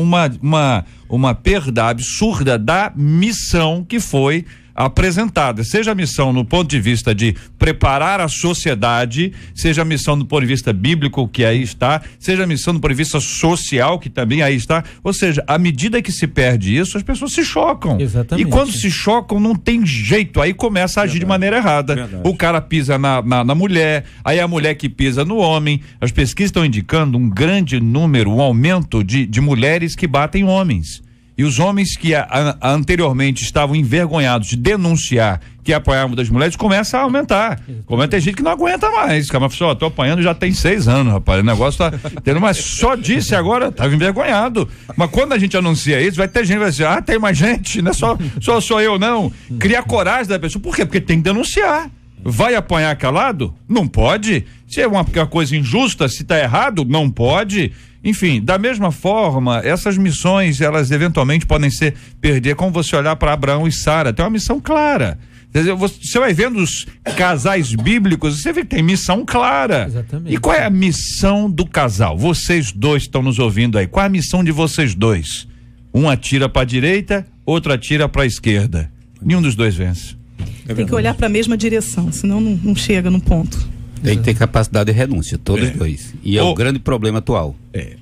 perda absurda da missão que foi apresentada, seja a missão no ponto de vista de preparar a sociedade, seja a missão do ponto de vista bíblico, que aí está, seja a missão do ponto de vista social, que também aí está. Ou seja, à medida que se perde isso, as pessoas se chocam. Exatamente. E quando se chocam, não tem jeito, aí começa a agir de maneira errada. Verdade. O cara pisa na mulher, aí a mulher que pisa no homem. As pesquisas estão indicando um grande número, um aumento de mulheres que batem homens. E os homens que anteriormente estavam envergonhados de denunciar que apanhavam das mulheres começam a aumentar. Como tem gente que não aguenta mais. Cara, mas tô apanhando já tem 6 anos, rapaz. O negócio tá tendo, mas só disse agora, tava envergonhado. Mas quando a gente anuncia isso, vai ter gente que vai dizer, tem mais gente, não é só eu não. Cria coragem da pessoa. Por quê? Porque tem que denunciar. Vai apanhar calado? Não pode. Se é uma coisa injusta, se tá errado, não pode. Enfim, da mesma forma, essas missões, elas eventualmente podem ser perder, como você olhar para Abraão e Sara, tem uma missão clara. Você vai vendo os casais bíblicos, você vê que tem missão clara. Exatamente. E qual é a missão do casal? Vocês dois estão nos ouvindo aí. Qual é a missão de vocês dois? Um atira para a direita, outro atira para a esquerda. Nenhum dos dois vence. Tem que olhar para a mesma direção, senão não chega no ponto. Tem que ter capacidade de renúncia, todos dois. E é o grande problema atual.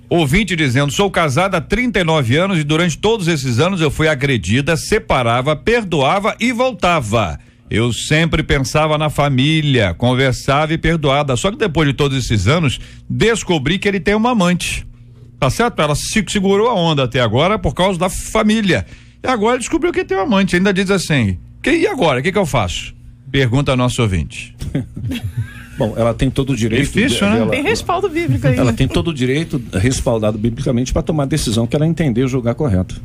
Ouvinte dizendo, sou casada há 39 anos e durante todos esses anos eu fui agredida, separava, perdoava e voltava. Eu sempre pensava na família, conversava e perdoava. Só que depois de todos esses anos, descobri que ele tem uma amante. Tá certo? Ela segurou a onda até agora por causa da família. E agora descobriu que tem uma amante. Ainda diz assim, e agora? O que eu faço? Pergunta ao nosso ouvinte. Bom, ela tem todo o direito. Difícil, né? Tem respaldo bíblico aí. Ela tem todo o direito respaldado biblicamente para tomar a decisão que ela entender e julgar correto.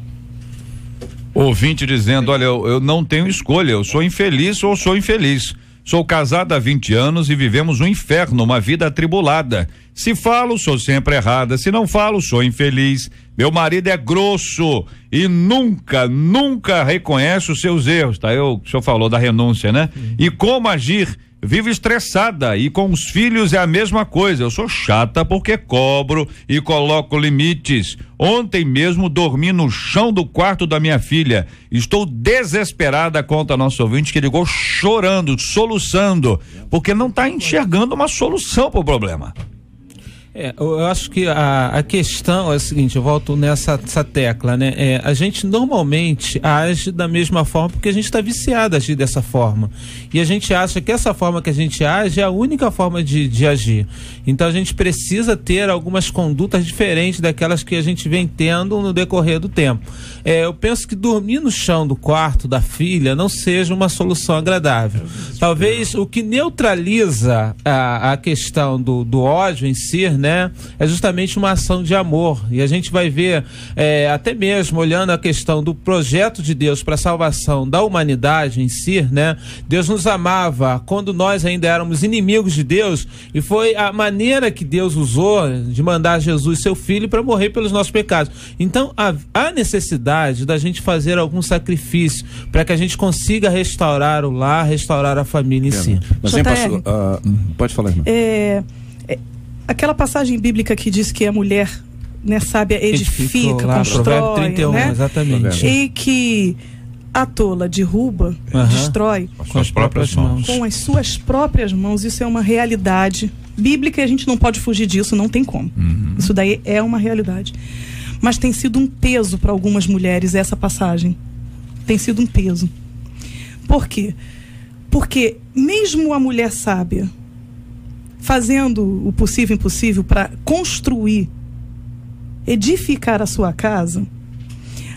Ouvinte dizendo, olha, eu não tenho escolha, eu sou infeliz ou sou infeliz. Sou casada há 20 anos e vivemos um inferno, uma vida atribulada. Se falo, sou sempre errada. Se não falo, sou infeliz. Meu marido é grosso e nunca reconhece os seus erros, tá? O senhor falou da renúncia, né? E como agir? Vivo estressada e com os filhos é a mesma coisa. Eu sou chata porque cobro e coloco limites. Ontem mesmo dormi no chão do quarto da minha filha. Estou desesperada, conta nosso ouvinte que ligou chorando, soluçando, porque não está enxergando uma solução para o problema. Eu acho que a questão é a seguinte, eu volto nessa tecla, né? A gente normalmente age da mesma forma porque a gente está viciado a agir dessa forma. E a gente acha que essa forma que a gente age é a única forma de agir. Então a gente precisa ter algumas condutas diferentes daquelas que a gente vem tendo no decorrer do tempo. Eu penso que dormir no chão do quarto da filha não seja uma solução agradável. Talvez o que neutraliza a questão do ódio em si, né, é justamente uma ação de amor. E a gente vai ver, até mesmo olhando a questão do projeto de Deus para a salvação da humanidade em si, né, Deus nos amava quando nós ainda éramos inimigos de Deus, e foi a maneira que Deus usou de mandar Jesus, seu filho, para morrer pelos nossos pecados. Então há necessidade da gente fazer algum sacrifício para que a gente consiga restaurar o lar, restaurar a família em si. Mas pode falar, irmã. Aquela passagem bíblica que diz que a mulher, né, sábia edifica, lá, constrói, Provérbio 31, né? Exatamente. E que a tola derruba, destrói com as próprias mãos. Com as suas próprias mãos. Isso é uma realidade bíblica e a gente não pode fugir disso, não tem como. Isso daí é uma realidade. Mas tem sido um peso para algumas mulheres essa passagem. Tem sido um peso. Por quê? Porque mesmo a mulher sábia fazendo o possível e impossível para construir, edificar a sua casa,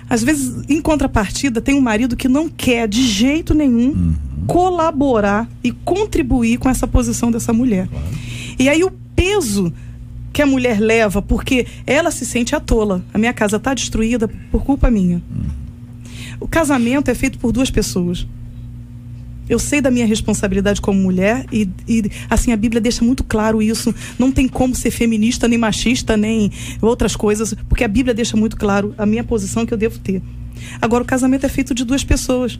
às vezes, em contrapartida, tem um marido que não quer de jeito nenhum colaborar e contribuir com essa posição dessa mulher. E aí o peso que a mulher leva, porque ela se sente a tola. A minha casa está destruída por culpa minha. O casamento é feito por duas pessoas. Eu sei da minha responsabilidade como mulher e assim, a Bíblia deixa muito claro isso. Não tem como ser feminista, nem machista, nem outras coisas, porque a Bíblia deixa muito claro a minha posição que eu devo ter. Agora, o casamento é feito de duas pessoas.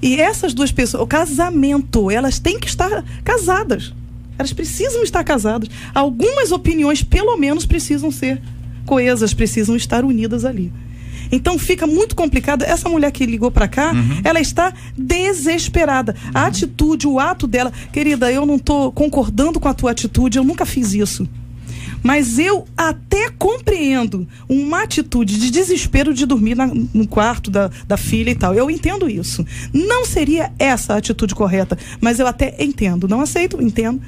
E essas duas pessoas, o casamento, elas têm que estar casadas. Elas precisam estar casadas. Algumas opiniões, pelo menos, precisam ser coesas, precisam estar unidas ali. Então fica muito complicado. Essa mulher que ligou para cá, ela está desesperada. A atitude, o ato dela, querida, eu não estou concordando com a tua atitude, eu nunca fiz isso. Mas eu até compreendo uma atitude de desespero de dormir no quarto da filha e tal. Eu entendo isso. Não seria essa a atitude correta, mas eu até entendo. Não aceito, entendo.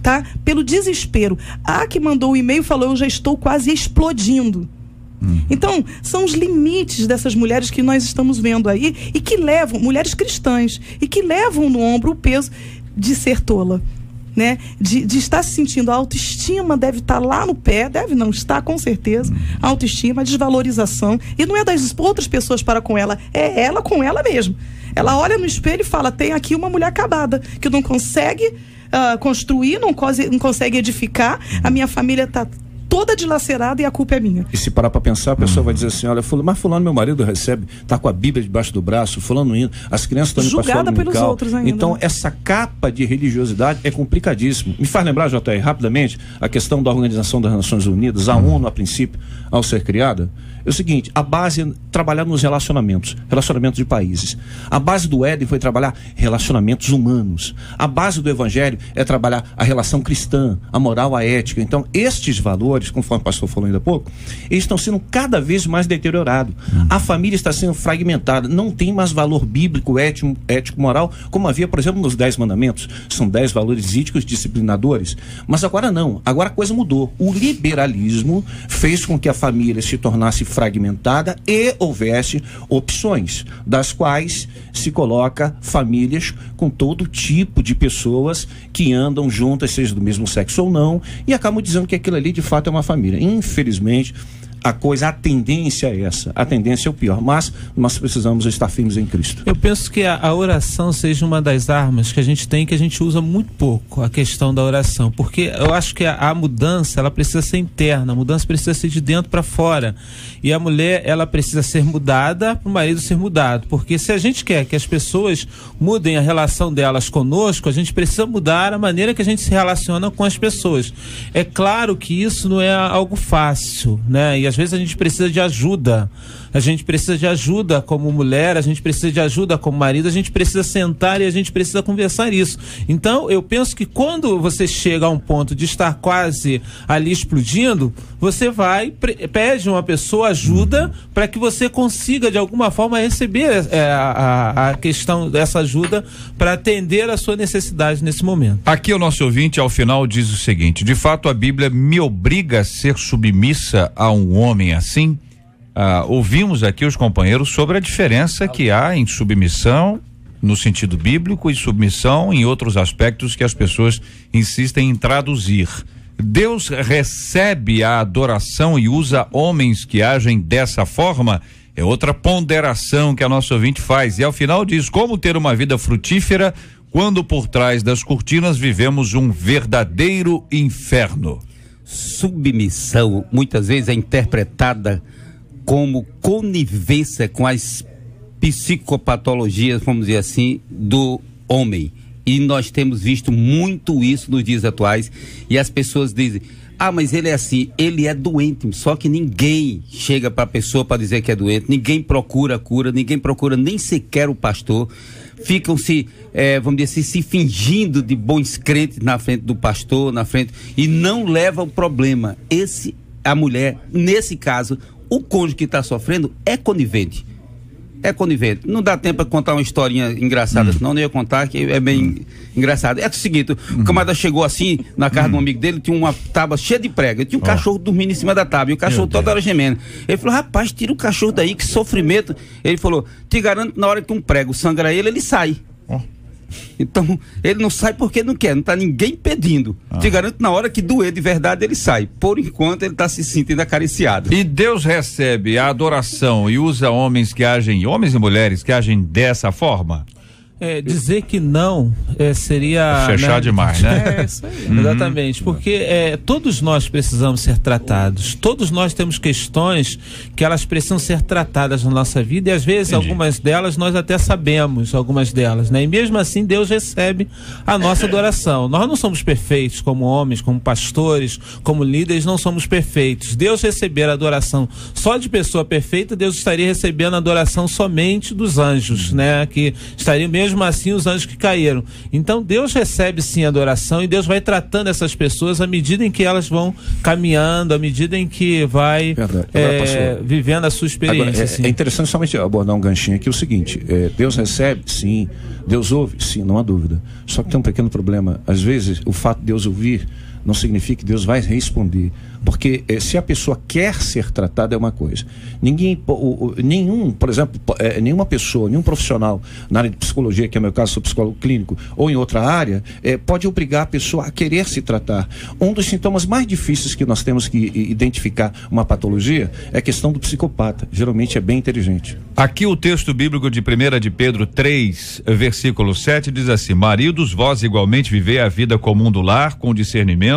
Tá? Pelo desespero. A que mandou o e-mail falou, eu já estou quase explodindo. Então, são os limites dessas mulheres que nós estamos vendo aí e que levam, mulheres cristãs, e que levam no ombro o peso de ser tola, né? De estar se sentindo, a autoestima deve estar lá no pé, deve não estar, com certeza, a autoestima, a desvalorização, e não é das outras pessoas para com ela, é ela com ela mesma. Ela olha no espelho e fala, tem aqui uma mulher acabada, que não consegue construir, não consegue edificar, a minha família está toda dilacerada e a culpa é minha. E se parar para pensar, a pessoa vai dizer assim, olha, mas fulano, meu marido recebe, tá com a Bíblia debaixo do braço, fulano indo, as crianças estão indo para a escola dominical. Pelos outros ainda. Então, essa capa de religiosidade é complicadíssimo. Me faz lembrar, JR, rapidamente, a questão da Organização das Nações Unidas, a ONU, a princípio, ao ser criada. É o seguinte, a base é trabalhar nos relacionamentos de países. A base do Éden foi trabalhar relacionamentos humanos. A base do Evangelho é trabalhar a relação cristã, a moral, a ética. Então, estes valores, conforme o pastor falou ainda há pouco, eles estão sendo cada vez mais deteriorados. A família está sendo fragmentada. Não tem mais valor bíblico, ético, moral, como havia, por exemplo, nos 10 mandamentos. São 10 valores éticos disciplinadores. Mas agora não. Agora a coisa mudou. O liberalismo fez com que a família se tornasse fragmentada e houvesse opções, das quais se coloca famílias com todo tipo de pessoas que andam juntas, seja do mesmo sexo ou não, e acabam dizendo que aquilo ali de fato é uma família. Infelizmente, a tendência é essa, a tendência é o pior, mas nós precisamos estar firmes em Cristo. Eu penso que a oração seja uma das armas que a gente tem, que a gente usa muito pouco, a questão da oração, porque eu acho que a mudança, ela precisa ser interna, a mudança precisa ser de dentro para fora, e a mulher, ela precisa ser mudada para o marido ser mudado, porque se a gente quer que as pessoas mudem a relação delas conosco, a gente precisa mudar a maneira que a gente se relaciona com as pessoas. É claro que isso não é algo fácil, né? E às vezes a gente precisa de ajuda. A gente precisa de ajuda como mulher, a gente precisa de ajuda como marido, a gente precisa sentar e a gente precisa conversar isso. Então, eu penso que quando você chega a um ponto de estar quase ali explodindo, você vai, pede uma pessoa ajuda para que você consiga, de alguma forma, receber a questão dessa ajuda para atender a sua necessidade nesse momento. Aqui o nosso ouvinte, ao final, diz o seguinte: de fato, a Bíblia me obriga a ser submissa a um homem assim? Ouvimos aqui os companheiros sobre a diferença que há em submissão no sentido bíblico e submissão em outros aspectos que as pessoas insistem em traduzir. Deus recebe a adoração e usa homens que agem dessa forma? É outra ponderação que a nossa ouvinte faz. E ao final diz: como ter uma vida frutífera quando por trás das cortinas vivemos um verdadeiro inferno? Submissão muitas vezes é interpretada como conivência com as psicopatologias, vamos dizer assim, do homem. E nós temos visto muito isso nos dias atuais. E as pessoas dizem: ah, mas ele é assim, ele é doente. Só que ninguém chega para a pessoa para dizer que é doente, ninguém procura cura, ninguém procura nem sequer o pastor. Ficam vamos dizer assim, se fingindo de bons crentes na frente do pastor, na frente, e não leva o problema. A mulher, nesse caso, o cônjuge que está sofrendo é conivente. É conivente. Não dá tempo para contar uma historinha engraçada, senão não ia contar, que é bem engraçado. É o seguinte, o camarada chegou assim, na casa de um amigo dele, tinha uma tábua cheia de prega, tinha um cachorro dormindo em cima da tábua, e o cachorro toda hora gemendo. Ele falou: rapaz, tira o cachorro daí, que sofrimento. Ele falou: te garanto, na hora que um prego sangra ele sai. Então, ele não sai porque não quer, não tá ninguém pedindo. Te garanto, na hora que doer de verdade, ele sai. Por enquanto, ele tá se sentindo acariciado. E Deus recebe a adoração e usa homens e mulheres que agem dessa forma? Dizer que não seria... fechar demais, né? Isso aí, exatamente, porque todos nós precisamos ser tratados, todos nós temos questões que elas precisam ser tratadas na nossa vida, e às vezes algumas delas nós até sabemos, algumas delas, né? E mesmo assim Deus recebe a nossa adoração. Nós não somos perfeitos como homens, como pastores, como líderes, não somos perfeitos. Deus receber a adoração só de pessoa perfeita, Deus estaria recebendo a adoração somente dos anjos, né? Que estariam mesmo assim os anjos que caíram. Então Deus recebe sim a adoração, e Deus vai tratando essas pessoas à medida em que elas vão caminhando, à medida em que vai vivendo a sua experiência. Agora, é interessante somente abordar um ganchinho aqui, o seguinte: Deus recebe, sim. Deus ouve, sim, não há dúvida. Só que tem um pequeno problema. Às vezes o fato de Deus ouvir não significa que Deus vai responder, porque se a pessoa quer ser tratada é uma coisa. Por exemplo, nenhuma pessoa, nenhum profissional na área de psicologia, que é o meu caso, sou psicólogo clínico, ou em outra área, pode obrigar a pessoa a querer se tratar. Um dos sintomas mais difíceis que nós temos que identificar uma patologia é a questão do psicopata. Geralmente é bem inteligente. Aqui o texto bíblico de 1 de Pedro 3, versículo 7 diz assim: maridos, vós igualmente vivei a vida comum do lar, com discernimento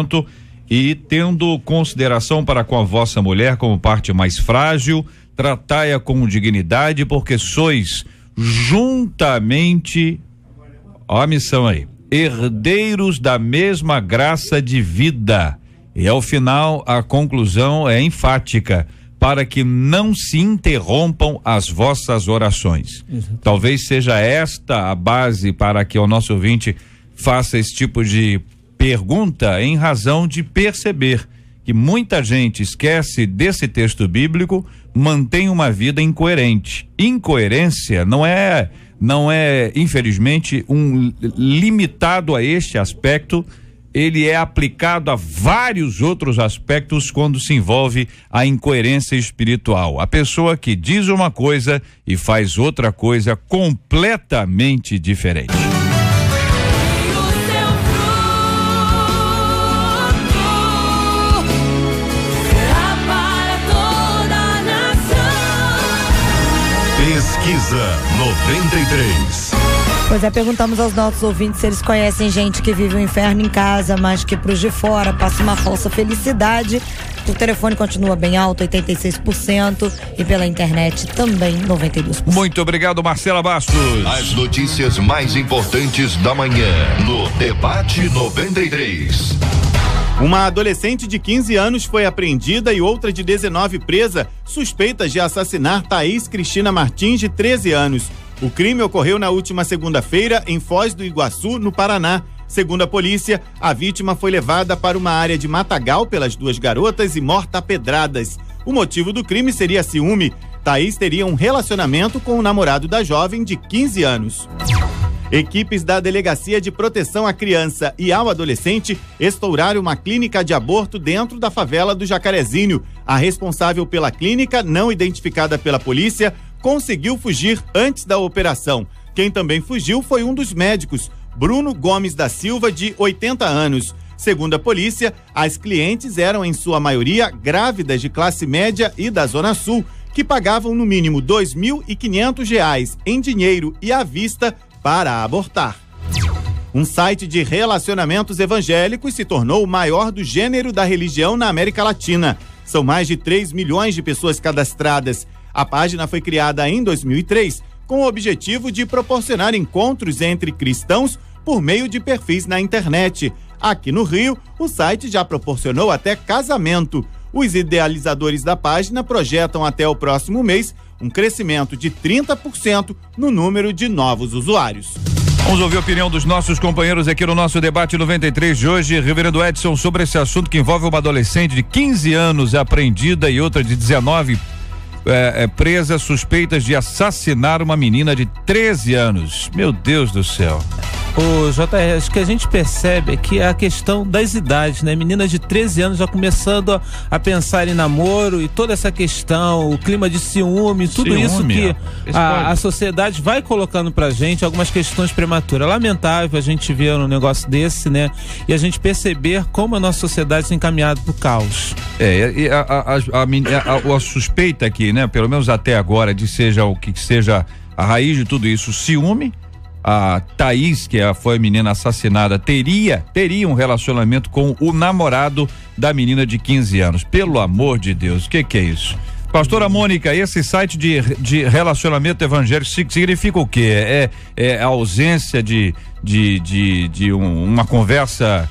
e tendo consideração para com a vossa mulher como parte mais frágil, tratai-a com dignidade, porque sois juntamente, ó a missão aí, herdeiros da mesma graça de vida. E ao final a conclusão é enfática: para que não se interrompam as vossas orações. Talvez seja esta a base para que o nosso ouvinte faça esse tipo de pergunta, em razão de perceber que muita gente esquece desse texto bíblico, mantém uma vida incoerente. Incoerência não é infelizmente limitado a este aspecto, ele é aplicado a vários outros aspectos quando se envolve a incoerência espiritual. A pessoa que diz uma coisa e faz outra coisa completamente diferente. Pesquisa 93. Pois perguntamos aos nossos ouvintes se eles conhecem gente que vive o inferno em casa, mas que pros de fora passa uma falsa felicidade. O telefone continua bem alto, 86%, e pela internet também 92%. Muito obrigado, Marcela Bastos. As notícias mais importantes da manhã no Debate 93. Uma adolescente de 15 anos foi apreendida e outra de 19 presa, suspeitas de assassinar Thaís Cristina Martins, de 13 anos. O crime ocorreu na última segunda-feira em Foz do Iguaçu, no Paraná. Segundo a polícia, a vítima foi levada para uma área de matagal pelas duas garotas e morta a pedradas. O motivo do crime seria ciúme. Thaís teria um relacionamento com o namorado da jovem de 15 anos. Equipes da Delegacia de Proteção à Criança e ao Adolescente estouraram uma clínica de aborto dentro da favela do Jacarezinho. A responsável pela clínica, não identificada pela polícia, conseguiu fugir antes da operação. Quem também fugiu foi um dos médicos, Bruno Gomes da Silva, de 80 anos. Segundo a polícia, as clientes eram em sua maioria grávidas de classe média e da Zona Sul, que pagavam no mínimo R$ 2.500 em dinheiro e à vista para abortar. Um site de relacionamentos evangélicos se tornou o maior do gênero da religião na América Latina. São mais de 3 milhões de pessoas cadastradas. A página foi criada em 2003 com o objetivo de proporcionar encontros entre cristãos por meio de perfis na internet. Aqui no Rio, o site já proporcionou até casamento. Os idealizadores da página projetam até o próximo mês um crescimento de 30% no número de novos usuários. Vamos ouvir a opinião dos nossos companheiros aqui no nosso debate 93 de hoje. Reverendo Edson, sobre esse assunto que envolve uma adolescente de 15 anos apreendida e outra de 19 presas suspeitas de assassinar uma menina de 13 anos. Meu Deus do céu. Ô, JR, acho que a gente percebe aqui a questão das idades, né? Meninas de 13 anos já começando a pensar em namoro e toda essa questão, o clima de ciúme, tudo isso que a sociedade vai colocando pra gente, algumas questões prematuras. Lamentável a gente ver um negócio desse, né? E a gente perceber como a nossa sociedade se encaminhada pro caos. A suspeita aqui, né? Pelo menos até agora, de seja o que seja a raiz de tudo isso, ciúme. A Thaís, que foi a menina assassinada, teria um relacionamento com o namorado da menina de 15 anos. Pelo amor de Deus, o que é isso? Pastora Mônica, esse site de relacionamento evangélico significa o quê? É a ausência de uma conversa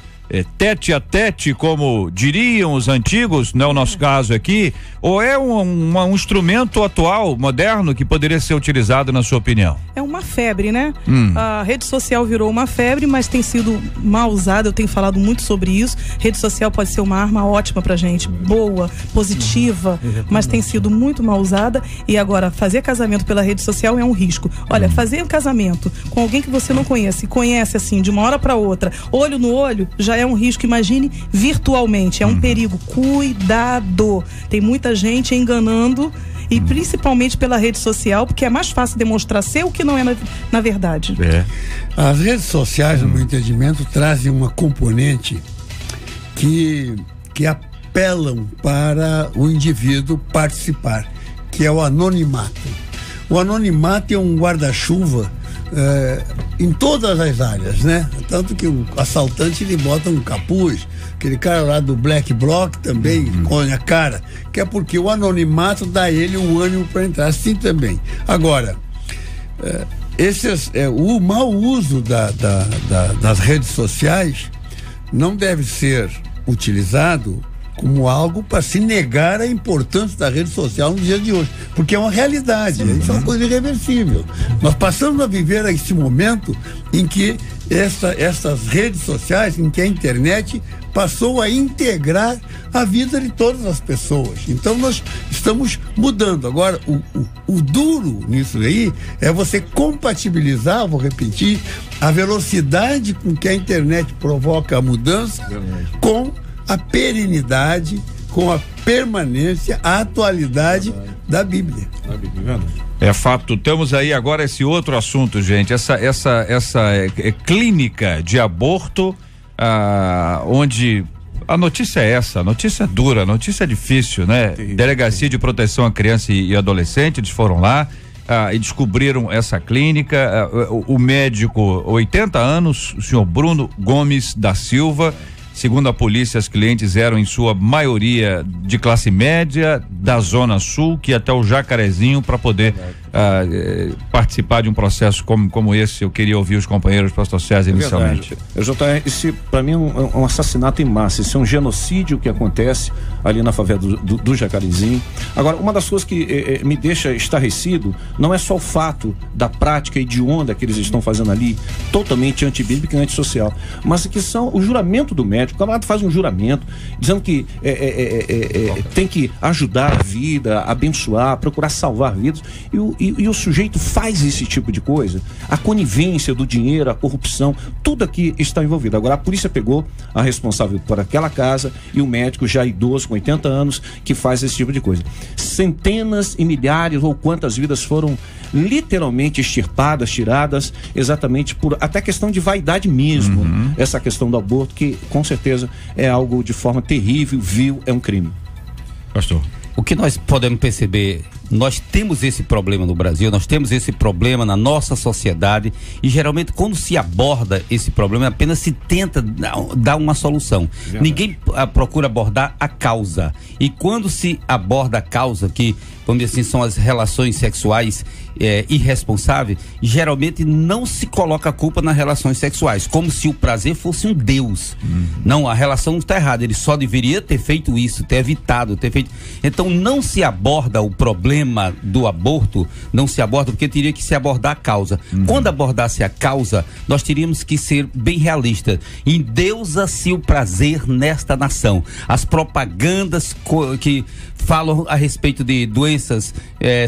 tete a tete, como diriam os antigos, não é o nosso caso aqui, ou é um instrumento atual, moderno, que poderia ser utilizado, na sua opinião? É uma febre, né? A rede social virou uma febre, mas tem sido mal usada, eu tenho falado muito sobre isso. Rede social pode ser uma arma ótima pra gente, boa, positiva, mas tem sido muito mal usada. E agora, fazer casamento pela rede social é um risco. Olha, fazer um casamento com alguém que você não conhece assim, de uma hora pra outra, olho no olho, já é um risco. Imagine virtualmente, é um perigo. Cuidado, tem muita gente enganando, e principalmente pela rede social, porque é mais fácil demonstrar ser o que não é na verdade. As redes sociais, no meu entendimento, trazem uma componente que apelam para o indivíduo participar, que é o anonimato. O anonimato é um guarda-chuva em todas as áreas, né? Tanto que o assaltante, ele bota um capuz, aquele cara lá do Black Bloc também põe a cara, que é porque o anonimato dá a ele o ânimo para entrar, assim também. Agora, o mau uso das redes sociais não deve ser utilizado como algo para se negar a importância da rede social no dia de hoje, porque é uma realidade, isso é uma coisa irreversível. Nós passamos a viver esse momento em que essas redes sociais, em que a internet passou a integrar a vida de todas as pessoas. Então nós estamos mudando. Agora, o duro nisso aí é você compatibilizar, vou repetir, a velocidade com que a internet provoca a mudança com a perenidade, com a permanência, a atualidade da Bíblia. É fato. Temos aí agora esse outro assunto, gente, essa clínica de aborto, onde a notícia é essa, a notícia é dura, a notícia é difícil, né? Delegacia de Proteção à Criança e Adolescente, eles foram lá e descobriram essa clínica. O médico, 80 anos, o senhor Bruno Gomes da Silva. Segundo a polícia, as clientes eram em sua maioria de classe média da Zona Sul, que ia até o Jacarezinho para poder participar de um processo como esse. Eu queria ouvir os companheiros, pastor César, inicialmente. Esse para mim é um assassinato em massa, esse é um genocídio que acontece ali na favela do Jacarezinho. Agora, uma das coisas que me deixa estarrecido não é só o fato da prática hedionda que eles estão fazendo ali, totalmente antibíblica e antissocial, mas que são o juramento do médico. O camarada faz um juramento dizendo que tem que ajudar a vida, abençoar, procurar salvar vidas, e o sujeito faz esse tipo de coisa, a conivência do dinheiro, a corrupção, tudo aqui está envolvido. Agora a polícia pegou a responsável por aquela casa e o médico já idoso com 80 anos que faz esse tipo de coisa. Centenas e milhares ou quantas vidas foram literalmente extirpadas, tiradas, exatamente por até questão de vaidade mesmo. Essa questão do aborto, que com certeza é algo de forma terrível, vil, é um crime. Pastor. O que nós podemos perceber, nós temos esse problema no Brasil, nós temos esse problema na nossa sociedade e geralmente quando se aborda esse problema apenas se tenta dar uma solução. Verdade. Ninguém procura abordar a causa. E quando se aborda a causa, que vamos dizer assim, são as relações sexuais irresponsáveis, geralmente não se coloca a culpa nas relações sexuais, como se o prazer fosse um Deus. Não, a relação está errada, ele só deveria ter feito isso, ter evitado, ter feito. Então não se aborda o problema do aborto, não se aborda porque teria que se abordar a causa. Quando abordasse a causa, nós teríamos que ser bem realistas. Endeusa-se o prazer nesta nação. As propagandas que falam a respeito de doenças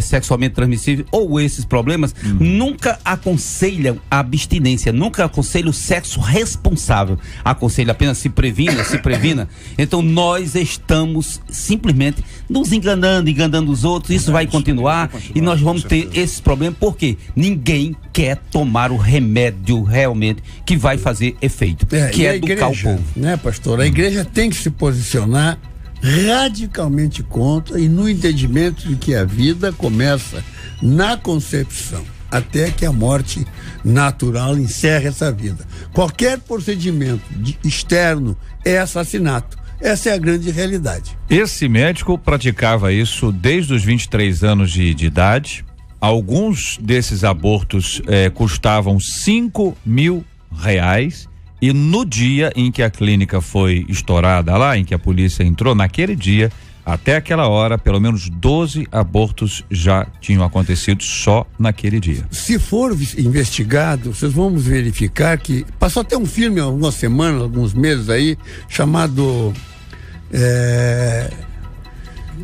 sexualmente transmissíveis ou esses problemas, nunca aconselham a abstinência, nunca aconselham o sexo responsável, aconselham apenas se previna. Então nós estamos simplesmente nos enganando os outros, isso vai continuar e nós vamos ter esses problemas porque ninguém quer tomar o remédio realmente que vai fazer efeito, que é educar o povo. Né, pastor? A igreja tem que se posicionar radicalmente contra e no entendimento de que a vida começa na concepção até que a morte natural encerre essa vida. Qualquer procedimento externo é assassinato. Essa é a grande realidade. Esse médico praticava isso desde os 23 anos de idade. Alguns desses abortos custavam R$5.000. E no dia em que a clínica foi estourada lá, em que a polícia entrou, naquele dia, até aquela hora, pelo menos 12 abortos já tinham acontecido só naquele dia. Se for investigado, vocês vão verificar que passou até um filme há algumas semanas, alguns meses aí, chamado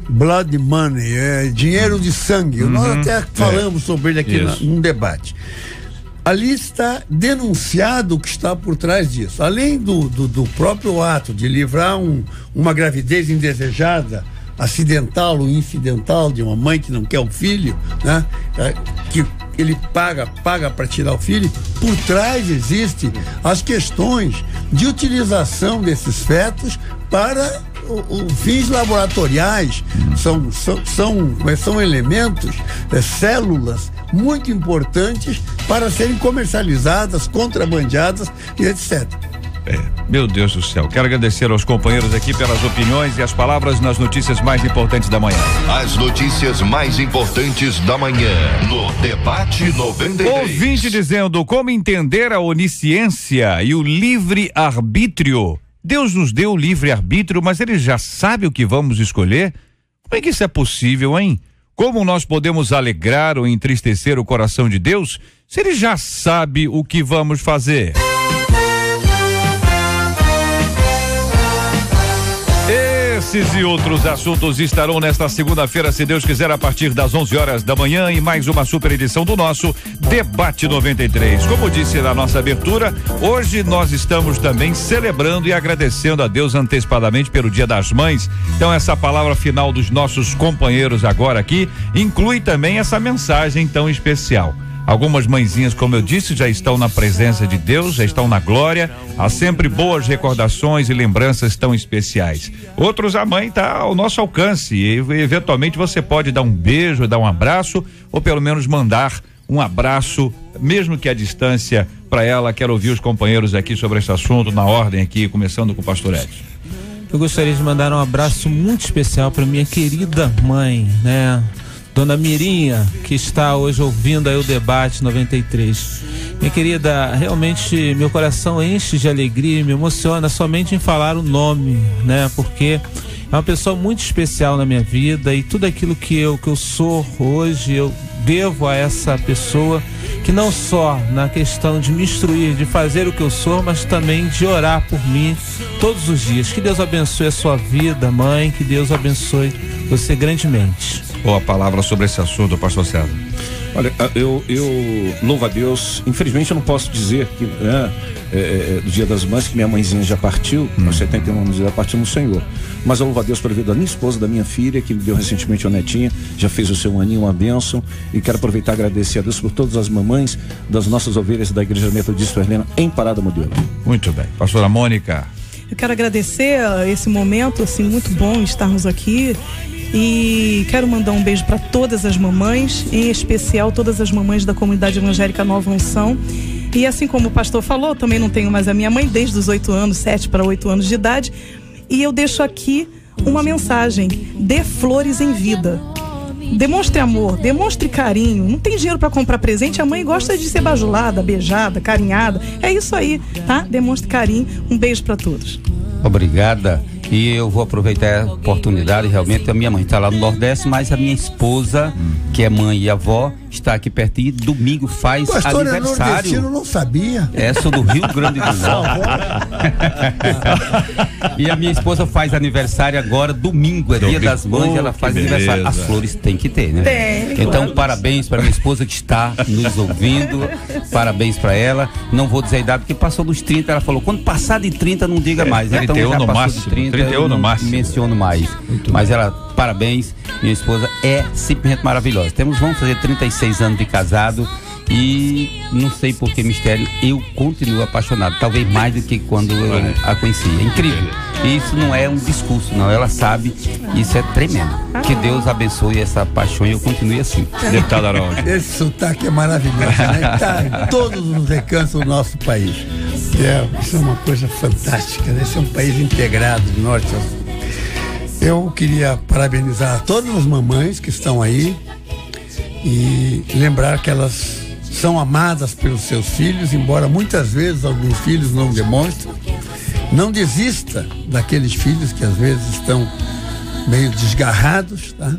Blood Money, dinheiro de sangue. Nós até falamos sobre ele aqui num debate. Ali está denunciado o que está por trás disso. Além do próprio ato de livrar uma gravidez indesejada, acidental ou incidental, de uma mãe que não quer um filho, né? Que ele paga para tirar o filho, por trás existe as questões de utilização desses fetos para fins laboratoriais. São elementos, células muito importantes para serem comercializadas, contrabandeadas e etc. Meu Deus do céu, quero agradecer aos companheiros aqui pelas opiniões e as palavras nas notícias mais importantes da manhã. As notícias mais importantes da manhã no Debate 93. Ouvinte dizendo como entender a onisciência e o livre-arbítrio. Deus nos deu o livre-arbítrio, mas ele já sabe o que vamos escolher? Como é que isso é possível, hein? Como nós podemos alegrar ou entristecer o coração de Deus se ele já sabe o que vamos fazer? Esses e outros assuntos estarão nesta segunda-feira, se Deus quiser, a partir das 11 horas da manhã, em mais uma super edição do nosso Debate 93. Como disse na nossa abertura, hoje nós estamos também celebrando e agradecendo a Deus antecipadamente pelo Dia das Mães. Então essa palavra final dos nossos companheiros agora aqui inclui também essa mensagem tão especial. Algumas mãezinhas, como eu disse, já estão na presença de Deus, já estão na glória. Há sempre boas recordações e lembranças tão especiais. Outros, a mãe está ao nosso alcance e eventualmente você pode dar um beijo, dar um abraço ou pelo menos mandar um abraço, mesmo que à distância, para ela. Quero ouvir os companheiros aqui sobre esse assunto, na ordem aqui, começando com o pastor Edson. Eu gostaria de mandar um abraço muito especial para minha querida mãe, né? Dona Mirinha, que está hoje ouvindo aí o Debate 93. Minha querida, realmente meu coração enche de alegria e me emociona somente em falar o nome, né? Porque é uma pessoa muito especial na minha vida e tudo aquilo que eu sou hoje, eu devo a essa pessoa, que não só na questão de me instruir, de fazer o que eu sou, mas também de orar por mim todos os dias. Que Deus abençoe a sua vida, mãe, que Deus abençoe você grandemente. Boa palavra sobre esse assunto, pastor César. Olha, eu louvo a Deus. Infelizmente eu não posso dizer que do Dia das Mães, que minha mãezinha já partiu, aos 71 anos já partiu no Senhor. Mas eu louvo a Deus pela vida da minha esposa, da minha filha, que me deu recentemente uma netinha, já fez o seu aninho, uma bênção, e quero aproveitar e agradecer a Deus por todas as mamães das nossas ovelhas da Igreja Metodista Suerlena em Parada Modelo. Muito bem. Pastora Mônica. Eu quero agradecer esse momento, assim, muito bom estarmos aqui. E quero mandar um beijo para todas as mamães, em especial todas as mamães da comunidade evangélica Nova Unção. E assim como o pastor falou, também não tenho mais a minha mãe desde os 8 anos, 7 para 8 anos de idade. E eu deixo aqui uma mensagem: dê flores em vida. Demonstre amor, demonstre carinho. Não tem dinheiro para comprar presente, a mãe gosta de ser bajulada, beijada, carinhada. É isso aí, tá? Demonstre carinho. Um beijo para todos. Obrigada. E eu vou aproveitar a oportunidade. Realmente a minha mãe está lá no Nordeste, mas a minha esposa, que é mãe e avó, está aqui pertinho. Domingo faz aniversário. Eu não sabia. Sou do Rio Grande do Norte. E a minha esposa faz aniversário agora, domingo, Dia das Mães, ela faz aniversário. As flores tem que ter, né? Tem. Então, parabéns para minha esposa que está nos ouvindo. Parabéns para ela. Não vou dizer a idade, porque passou dos 30. Ela falou, quando passar de 30 não diga mais. Então já no passou máximo, de 30, 31 no máximo. Menciono mais. Mas ela, parabéns, minha esposa é simplesmente maravilhosa. Vamos fazer 36 anos de casado e não sei por que mistério, eu continuo apaixonado, talvez mais do que quando eu a conheci. É incrível. E isso não é um discurso, não. Ela sabe, isso é tremendo. Que Deus abençoe essa paixão e eu continue assim. Deputado Harold. Esse sotaque é maravilhoso, né? Está em todos os recantos do nosso país. Isso é uma coisa fantástica, né? Esse é um país integrado, de norte a sul. Eu queria parabenizar todas as mamães que estão aí e lembrar que elas são amadas pelos seus filhos, embora muitas vezes alguns filhos não demonstrem. Não desista daqueles filhos que às vezes estão meio desgarrados, tá?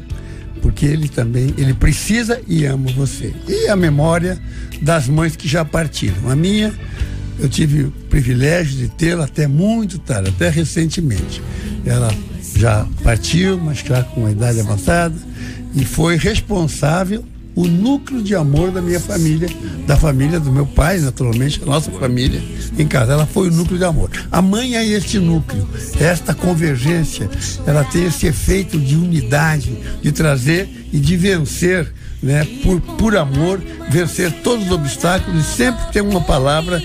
Porque ele precisa e ama você. E a memória das mães que já partiram. A minha, eu tive o privilégio de tê-la até muito tarde, até recentemente. Ela já partiu, mas já com uma idade avançada, e foi responsável o núcleo de amor da minha família, da família do meu pai, naturalmente, a nossa família em casa. Ela foi o núcleo de amor. A mãe é este núcleo, esta convergência, ela tem esse efeito de unidade, de trazer e de vencer, né, por amor, vencer todos os obstáculos, e sempre tem uma palavra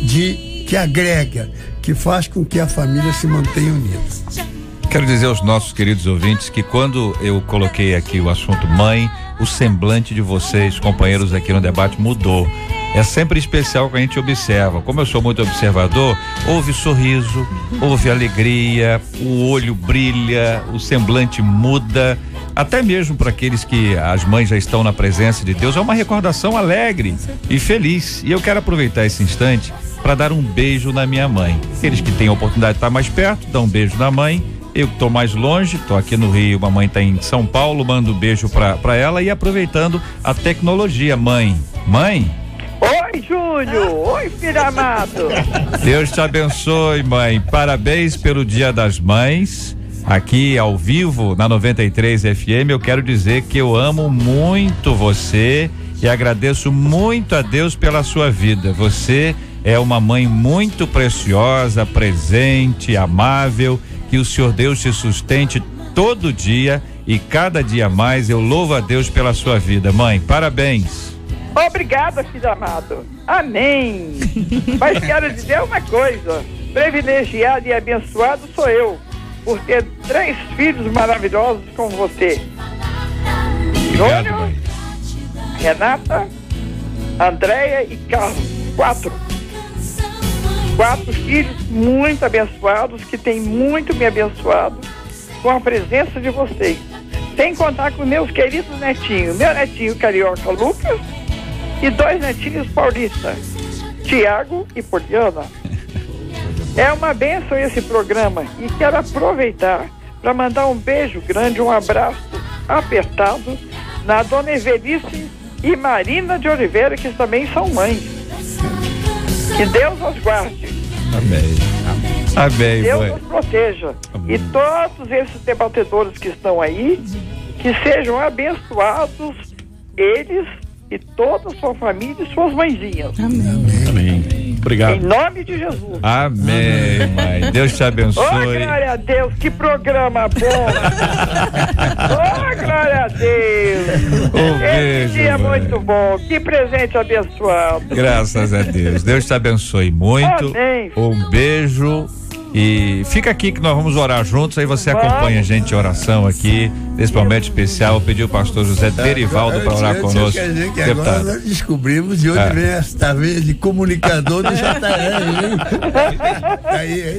que agrega, que faz com que a família se mantenha unida. Quero dizer aos nossos queridos ouvintes que quando eu coloquei aqui o assunto mãe, o semblante de vocês, companheiros aqui no debate, mudou. É sempre especial que a gente observa. Como eu sou muito observador, houve sorriso, houve alegria, o olho brilha, o semblante muda. Até mesmo para aqueles que as mães já estão na presença de Deus, é uma recordação alegre e feliz. E eu quero aproveitar esse instante para dar um beijo na minha mãe. Aqueles que têm a oportunidade de estar mais perto, dão um beijo na mãe. Eu que estou mais longe, estou aqui no Rio, mamãe está em São Paulo, mando um beijo para ela e aproveitando a tecnologia. Mãe. Oi, Júnior. Oi, filho amado. Deus te abençoe, mãe. Parabéns pelo Dia das Mães. Aqui ao vivo na 93 FM, eu quero dizer que eu amo muito você e agradeço muito a Deus pela sua vida. Você é uma mãe muito preciosa, presente, amável. Que o Senhor Deus te sustente todo dia e cada dia mais. Eu louvo a Deus pela sua vida, mãe. Parabéns. Obrigada, filho amado. Amém. Mas quero dizer uma coisa: privilegiado e abençoado sou eu por ter 3 filhos maravilhosos como você. Júnior, Renata, Andréia e Carlos. 4 filhos muito abençoados, que têm muito me abençoado com a presença de vocês. Sem contar com meus queridos netinhos. Meu netinho carioca Lucas e 2 netinhos paulistas, Tiago e Poliana. É uma bênção esse programa e quero aproveitar para mandar um beijo grande, um abraço apertado na dona Evelice e Marina de Oliveira, que também são mães. Que Deus os guarde. Amém. Amém. Deus os proteja. Amém. E todos esses debatedores que estão aí, que sejam abençoados, eles e toda a sua família e suas mãezinhas. Amém. Obrigado. Em nome de Jesus. Amém, mãe. Deus te abençoe. Glória a Deus, que programa bom. Glória a Deus. Beijo, dia é muito bom, que presente abençoado. Graças a Deus. Deus te abençoe muito. Amém. Um beijo. E fica aqui que nós vamos orar juntos, aí você acompanha a gente em oração aqui, nesse momento especial. Eu pedi o pastor José Derivaldo para orar conosco. Quer dizer que agora nós descobrimos de onde vem esta veia de comunicador do JR. Aí.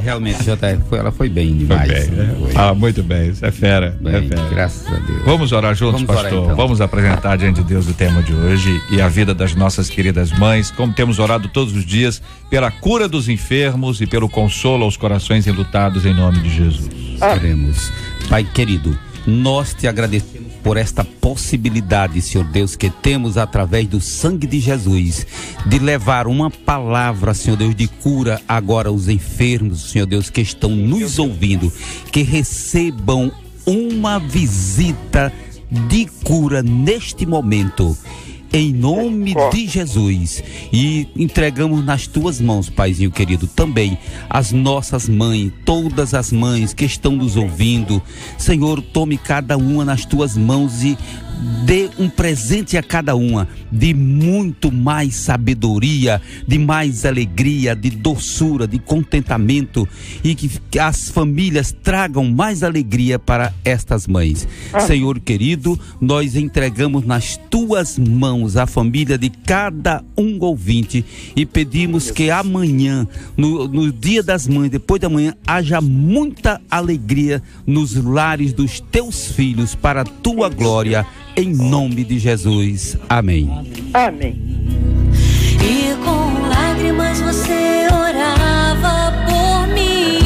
Realmente, JR, ela foi bem demais. Foi bem, né? Muito bem, isso é fera. Bem, graças a Deus. Vamos orar juntos, pastor? Orar, então. Vamos apresentar diante de Deus o tema de hoje e a vida das nossas queridas mães, como temos orado todos os dias pela cura dos enfermos e pelo consolo aos corações enlutados, em nome de Jesus. Queremos. Pai querido, nós te agradecemos por esta possibilidade, Senhor Deus, que temos através do sangue de Jesus, de levar uma palavra, Senhor Deus, de cura agora aos enfermos, Senhor Deus, que estão nos ouvindo, que recebam uma visita de cura neste momento. Em nome de Jesus, e entregamos nas tuas mãos, Paizinho querido, também as nossas mães, todas as mães que estão nos ouvindo. Senhor, tome cada uma nas tuas mãos e dê um presente a cada uma de muito mais sabedoria, de mais alegria, de doçura, de contentamento, e que as famílias tragam mais alegria para estas mães. Senhor querido, nós entregamos nas tuas mãos a família de cada um ouvinte e pedimos que amanhã, no dia das mães, depois da manhã, haja muita alegria nos lares dos teus filhos para a tua glória. Em nome de Jesus. Amém. Amém. E com lágrimas você orava por mim.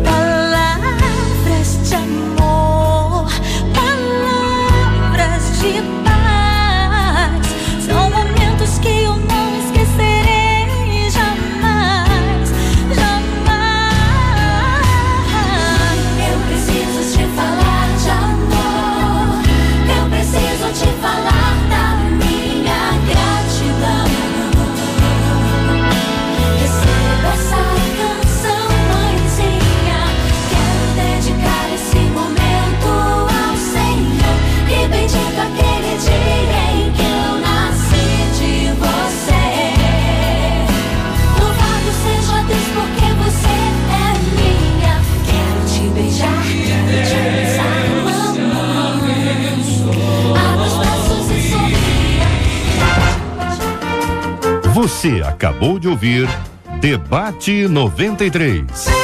Palavras de amor, palavras de paz. São momentos que eu não esquecerei jamais, jamais. Eu preciso te falar de amor. Eu preciso te falar da minha gratidão. Receba essa canção, mãezinha. Quero dedicar esse momento ao Senhor. E bendito aquele dia em que eu nasci de você. Louvado seja Deus porque você é minha. Quero te beijar e te besar, mamãe. Abra os braços e sorria. Você acabou de ouvir Debate 93.